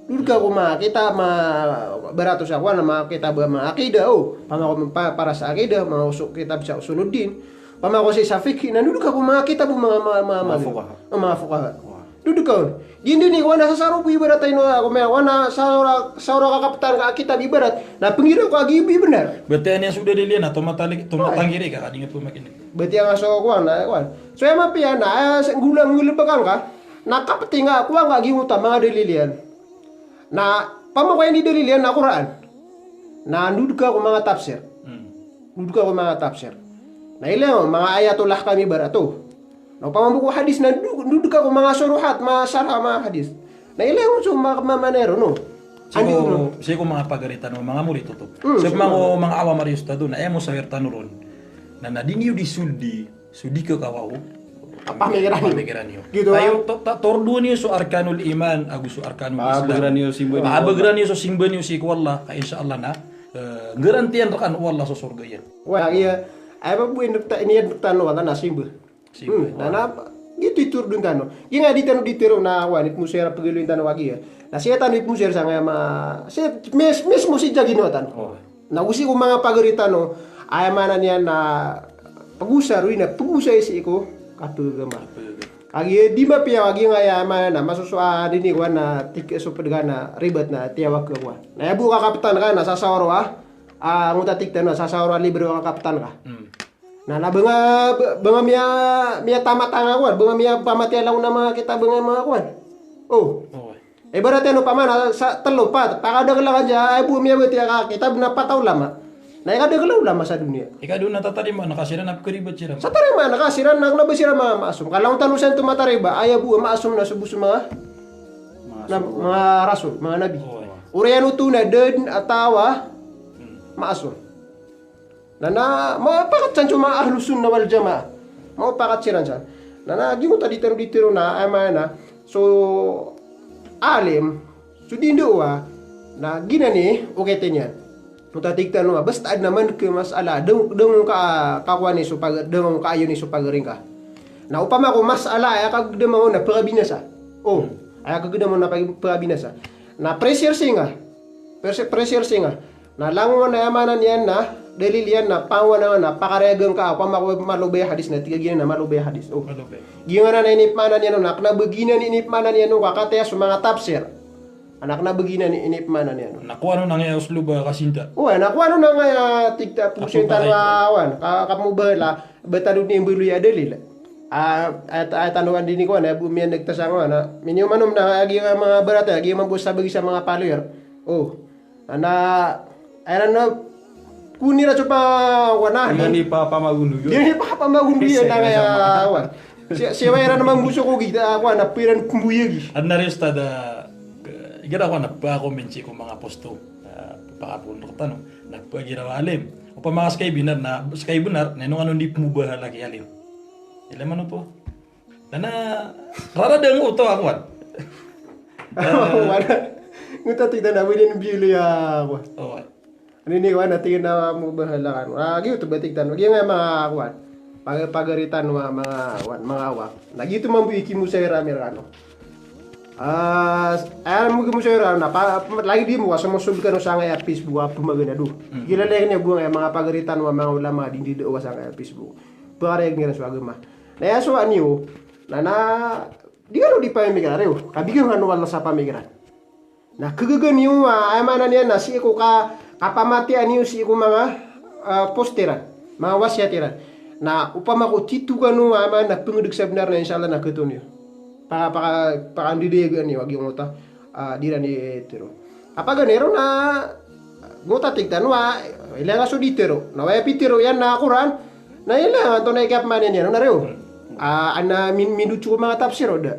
S2: duduk ka ko mga kita berato sa kuan na mga kita mga akida para sa akida mga usuk kitab sa usuluddin. Pamako sa fiqh na duduk ka ko mga kitab mga fuqaha. Duduk ka. Hindi ni kuan sa saro ibarat tayo ako may wana sa kakaptan ka kitab ibarat na pengira ko agi benar.
S4: Berarti yang sudah dilihat atau matanggiri ka kadinga pumakin.
S2: Berarti ang aso kuan na kuan. So ema pian na gulang bakang ka nakapati nga kuan nga gimuta mga dalilian. Na pamako ni dalilian na Quran. Na duduk ka ko mga tafsir. Duduk ka ko mga tafsir. Na ilang mga ayatullah kami barato. Na pamambuko hadis na duduk ako mga suruhat, mga sarha, mga hadis. Na ilang so mamanero no.
S4: Siko mga pagaritan no mga murid to. Sa mga awam Marius tado na emo sa wertan ron. Na nadinyo sudi ka kawaw. Pamikiran niyo.
S2: Gitu.
S4: Tayo tordo niyo so arkanul iman, agus so arkanul islam.
S3: Abagran niyo simbo.
S4: Abagran niyo so simbo niyo si wallah, ka insyaallah na garantian rekan wallah so surga yan.
S2: Wah iya, ay ba buin ini tano wala na simbo. Na gitu itur dun tano. Ginga di tano ditiro na wanit musera pagilo tano wagi ya. Na siya tano musera sa nga siya mes musi jagino tan. Na usi ko mga pagaritano ay mana niya na pagusar na pagusay si ko kapagama. Agi di ba piya wagi nga ya mana masusua dini ko na tik so pedgana ribet na tiawak ko. Na yabu ka kapitan ka na sa sawro nguta tik tano sa sawro libre ka kapitan ka. Nah, banga miya tamatanga kuan, banga miya pamatialaw na mga kita banga mga kuan. Oh. Ibarat ano pa man sa telo pa, pakadaglagan ja ay bu miya beti ka kita na pataw lama. Na ikadaglaw lama sa dunia.
S4: Ika doon natatariba nakasira na pagkaribat sira.
S2: Sa tarima nakasira na nabasira mga maasum. Kalang tanusan tumatariba ay bu maasum na subus mga rasul, mga nabi. Urian utuna den atawa maasum. Nana mapakat san cuma ahlus sunnah wal jamaah. Mapakat siran san. Nana gimu tadi ditiro na amana. So alim sudindo na gina ni okay tenya. Tutatiktan wa basta ad naman ke masala deng ka kakwani so pag deng ka ayo ni so pagaring ka. Na upama ko masala ay kag demang na parabinasa. Oh, ay kag demang na parabinasa. Na pressure singa. Pressure singa. Na langon na yamanan yan na dalilian na pawana na pakaregang ka ako malubay hadis na tiga gina na malubay hadis. Oh. Gina na inipmanan yan na na beginan inipmanan yan no kakataya sa mga tafsir. Anak na beginan inipmanan yan.
S4: Nakuha no nang usluba kasinta.
S2: Uy, nakuha no nang tigta pusintan wawan kamu bala betadu ni bulu ya dalil. Ay tanuan din ko na bumiyan nagtasang na minumanom na agi mga barata agi mabusa bagi sa mga follower. Oh. Ayan na kunira coba wana
S3: Hindi pa pamagundo yun.
S2: Hindi pa pamagundo yun na kaya awan. Siya mayroon namang gusto ko kita ako na piran kumbuyagi.
S4: At naresta da igira ko na pa kumbinsi ko mga posto pakapundok tanong nagpagira alim. O pa mga skay binar na nung ano di pumubah lagi alim. Ilan man to? Dana rara deng uto akuan.
S2: Wala. Nguta tignan na winin bilo ya ako.
S4: Oh.
S2: Ano ni kuan natin na mo bahalakan. Gitu batiktan. Wagi nga mga kuan. Pagaritan mga awa. Nagito man buiki mo sa ramirano. Ayan mo mo sa na lagi di mo sa musul ka no sa nga Facebook apa magana do. Gila lagi niya buang mga pagaritan mga ulama di do sa nga Facebook. Pare ngira sa agama. Na yaso anyo na di ka di pamikiran reo. Kabigyan ano wala sa pamikiran. Na kagagan yung ay manan yan na si ko kapamatian niyo si ko mga posteran, mga wasyatiran. Na upama ko titu kanu ama na pengudik sebenar na insyaallah na keton niyo. Para andidegan niyo wag yung uta dira ni tero. Apa ganero na ngota tigtan wa ilang aso ditero. Na way pitero yan na Quran. Na ilang to na ikap manen yan na reo. Ana minucu mga tafsir oda.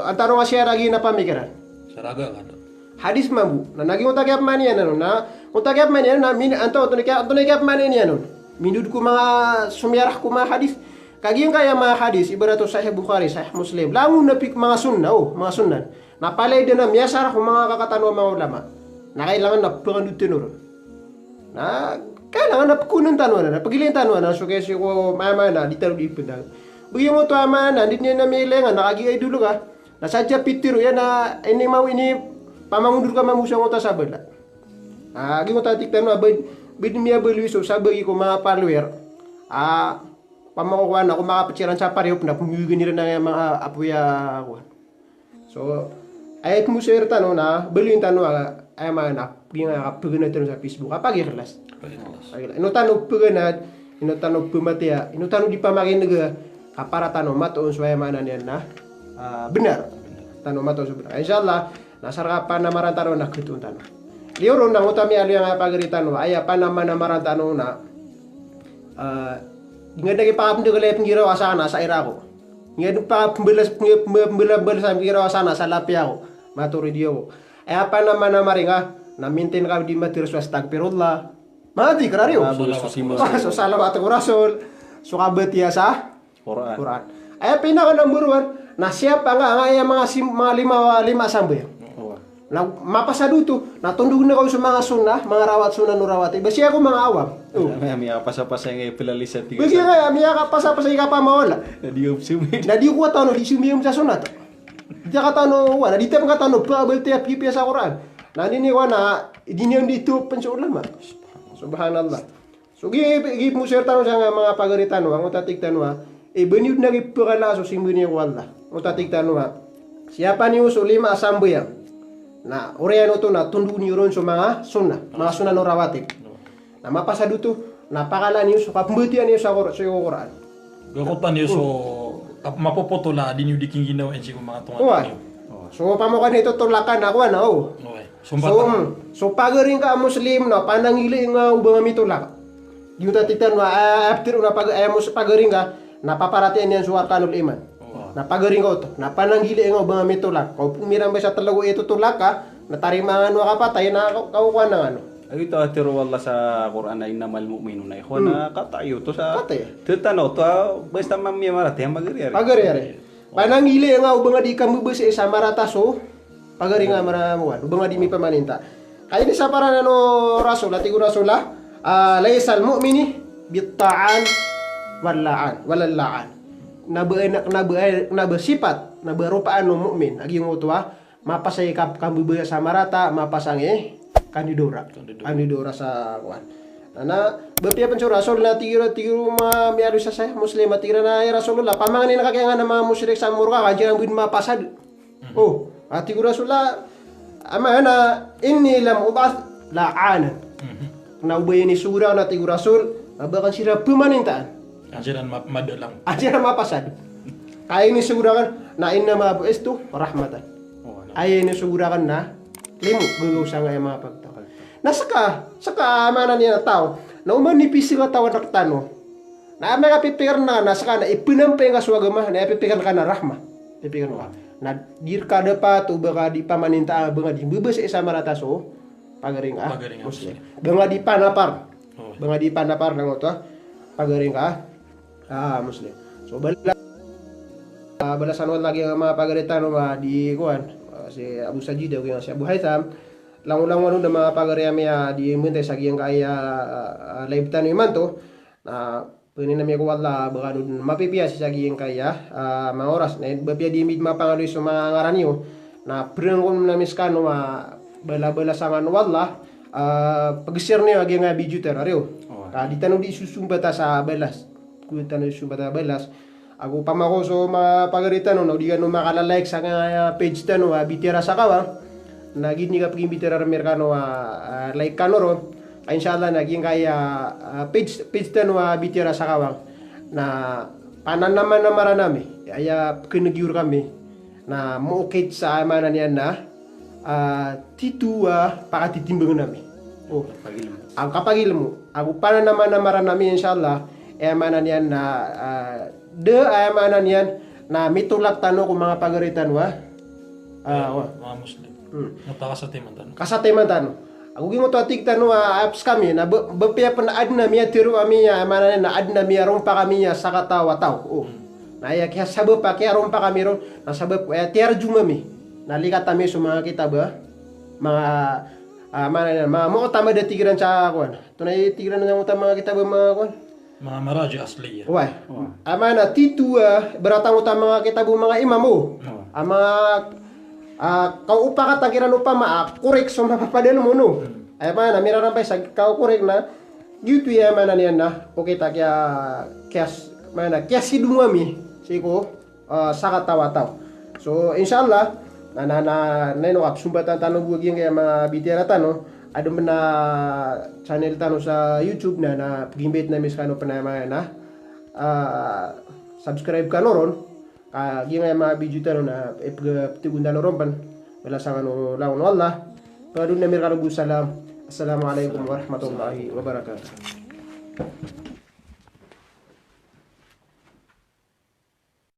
S2: Antaro nga siya lagi na pamikiran.
S4: Saraga kan.
S2: Hadis mambu. Na naging utakap man yan ano na utakap man yan na min anto to nikap man yan ano. Minud ko mga sumiyarah ko mga hadis. Kagiyang kaya mga hadis, ibarat to Sahih Bukhari, Sahih Muslim. Langon na pik mga sunna, mga sunnan. Napalay din na miyasarah ko mga kakatano mga ulama. Na kailangan na panganutin ron. Na kailangan na kunan tanuan na. Pagiling tanuan na, so kasi ko mama na, di taro di ipundang. Bagi mo to ama na, di niya na may ilengan, nakagigay dulu ka. Nasadya pitiro yan na, ini mau ini, pamangundur ka mamusang ko ta sabala. Agi mo tatik tanong, bidmiya beluiso, sabi ko mga follower, pamakukuha na, kung makapatsiran sa pareho, na pumigin nila na mga apuya ako. So, ayat mo sir tanong na, beluin tanong, ay mga anak, pagin na tanong sa Facebook, kapag ikilas. Ino tanong paganad, ino tanong pumatia, ino tanong di pamakin naga, kapara tanong matoon suwaya mana niyan na, benar. Tanong matoon suwaya benar. Insyaallah, nasarapan na marang tanong na kitun tanong. Liuron na utami ali nga pagaritan wa aya panama na marantano na ngada pa pamde gele pinggiraw asana sa irako. Ngada pa pembelas sa pinggiraw asana sa lapya ko. Maturi dio. Aya panama na maringa na maintain ka di matir so astagfirullah. Mati karario. So salawat ko rasul. So kabetiya sa Quran. Aya pinaka number 1 na siapa nga aya mga lima sambe. Na mapasaduto, natundog na ko sa mga sunnah, mga rawat sunnah nurawat. Basi ako mga awam.
S3: May pasa-pasa ngay pilalisa tiga.
S2: Basi kaya miya ka pasa-pasa ka pa mawala.
S3: Nadiop sumi.
S2: Nadi ko tano di sumiyum sa sunnah. Di ka tano wala, di ka tano pa belte pipi sa Quran. Nani ni wana diniyam dito penso ulama. Subhanallah. So gi mo sir tano sa mga pagaritan wa ngotatik tanwa. Beniud na gipurala so simbuni wala. Ngotatik tanwa. Siapa ni usulima asambuyang. Na oriano to na tunduk ni ron so mga sunnah no rawatib. Na mapasaduto napakala niyo so kapembetian niyo sa Quran.
S4: Gakutan niyo so mapopotola din yung diking ginawa en sigo mga tunga.
S2: So pamokan ito tulakan ako na So pagaring ka Muslim na panangili nga ubang mitulak. Yung tatitan wa after una pagaring ka napaparatian niyan suwarkanul iman. Napagaring ko to, napananggili nga ubang mitulak. Kung pumirang ba sa talago ito tulak ka, natarimangan mo kapatay na kaukuha ng ano.
S3: Ay ito atiro wala sa Quran ay namal mu'minun ay na katayo to sa
S2: Katay.
S3: Tetano to basta mamya marati ang magariari.
S2: Pagariari. Pananggili nga ubang di kami ba sa marata so pagaring nga maramuan. Ubang di mi pamaninta. Kaya ni sa para no rasul ati ko rasulah laysal mu'mini bitta'an walallaan. Nabesifat naberupaan no mukmin agi ngutwa mapasay kambubeya sa marata mapasange kandidora sa kuan na bapia pen rasul na tiro ma miadu sa saya muslim tira na rasulullah pamangan ni nakakaya nga mga musyrik sa murka kanjang bin mapasad ati ko rasulullah amana inni lam ubath la'ana na ubay ni sura na ti rasul abakan sira pemanintaan
S4: Ajaran madalang.
S2: Ajaran mapasad. Kaya ini sugurakan na inna ma buistu rahmatan. Ay ini sugurakan na limu gulusa nga mga pagtawag. Nasaka mana niya na tao. Na umanipis nga tawad na tano. Na may kapipikir na nasaka na ipinampay nga suwagama na ipipikir ka na rahma. Ipipikir ka. Na dir ka pa to baka di pamaninta banga di bebas isa marata so pagaring muslim. Banga di panapar. Banga di panapar nang to pagaring ka muslim. So balasan lagi ang mga pagaritan di kuan si Abu Sajid o si Abu Haytham langulang na mga pagariami di munte sa giyang kaya live tanong iman to na punin na mi ko wala baka mapipiya sa giyang kaya mga oras na bapia di mid mapangaloy sa mga ngaranyo na preng ko na miskano bala sangan wala pag-share niyo agi nga video teraryo di tanong di susumbata sa balas kuitan na sumbata balas ako pamako so mapagaritan no di ka no makala-like sa page tano bitira sa kawa nagin ni ka paging bitira merkano like kano ron inshallah naging kaya page tano bitira sa kawa na panan naman na maranami aya kinagyur kami na muukit sa amanan niyan na titua pakatitimbang namin ang kapagil mo ako panan naman na maranami inshallah amanan yan na amanan yan na mitulak tano kung mga pagaritan mga
S4: muslim. Nata kasatiman tano.
S2: Kasatiman tano. Aku gimo to tikta no apps kami na bapya pa na adna miya tiru amiya mana na adna miya rompa kami ya sakata wataw. Oh. Na ya kaya sabab pa kaya rompa kami ron na sabab tiar jumami. Nalikat kami sa mga kitab mga mana na mga tama da tigiran sa kuan. Tunay tigiran na mga kitab mga kuan.
S4: Mga maraji asliya.
S2: Why? Amana titu beratang utama mga kitab mga imam mo. Ama kau upa ka tangiran upa korek so mapapadel mo no. Ay mana mira rampay sa kau korek na gitu ya mana niyan na. Okay ta kya mana kya sidumami siko sakatawa-taw. So inshallah na neno sumbatan tano bugi nga mga bitera tano ada na channel tano sa YouTube na pagimbit na miskano panama na subscribe ka noron ginga mga video tano na ipagtigunda noron pan wala sa ano lawan wallah padun na mirkano salam. Assalamualaikum warahmatullahi wabarakatuh.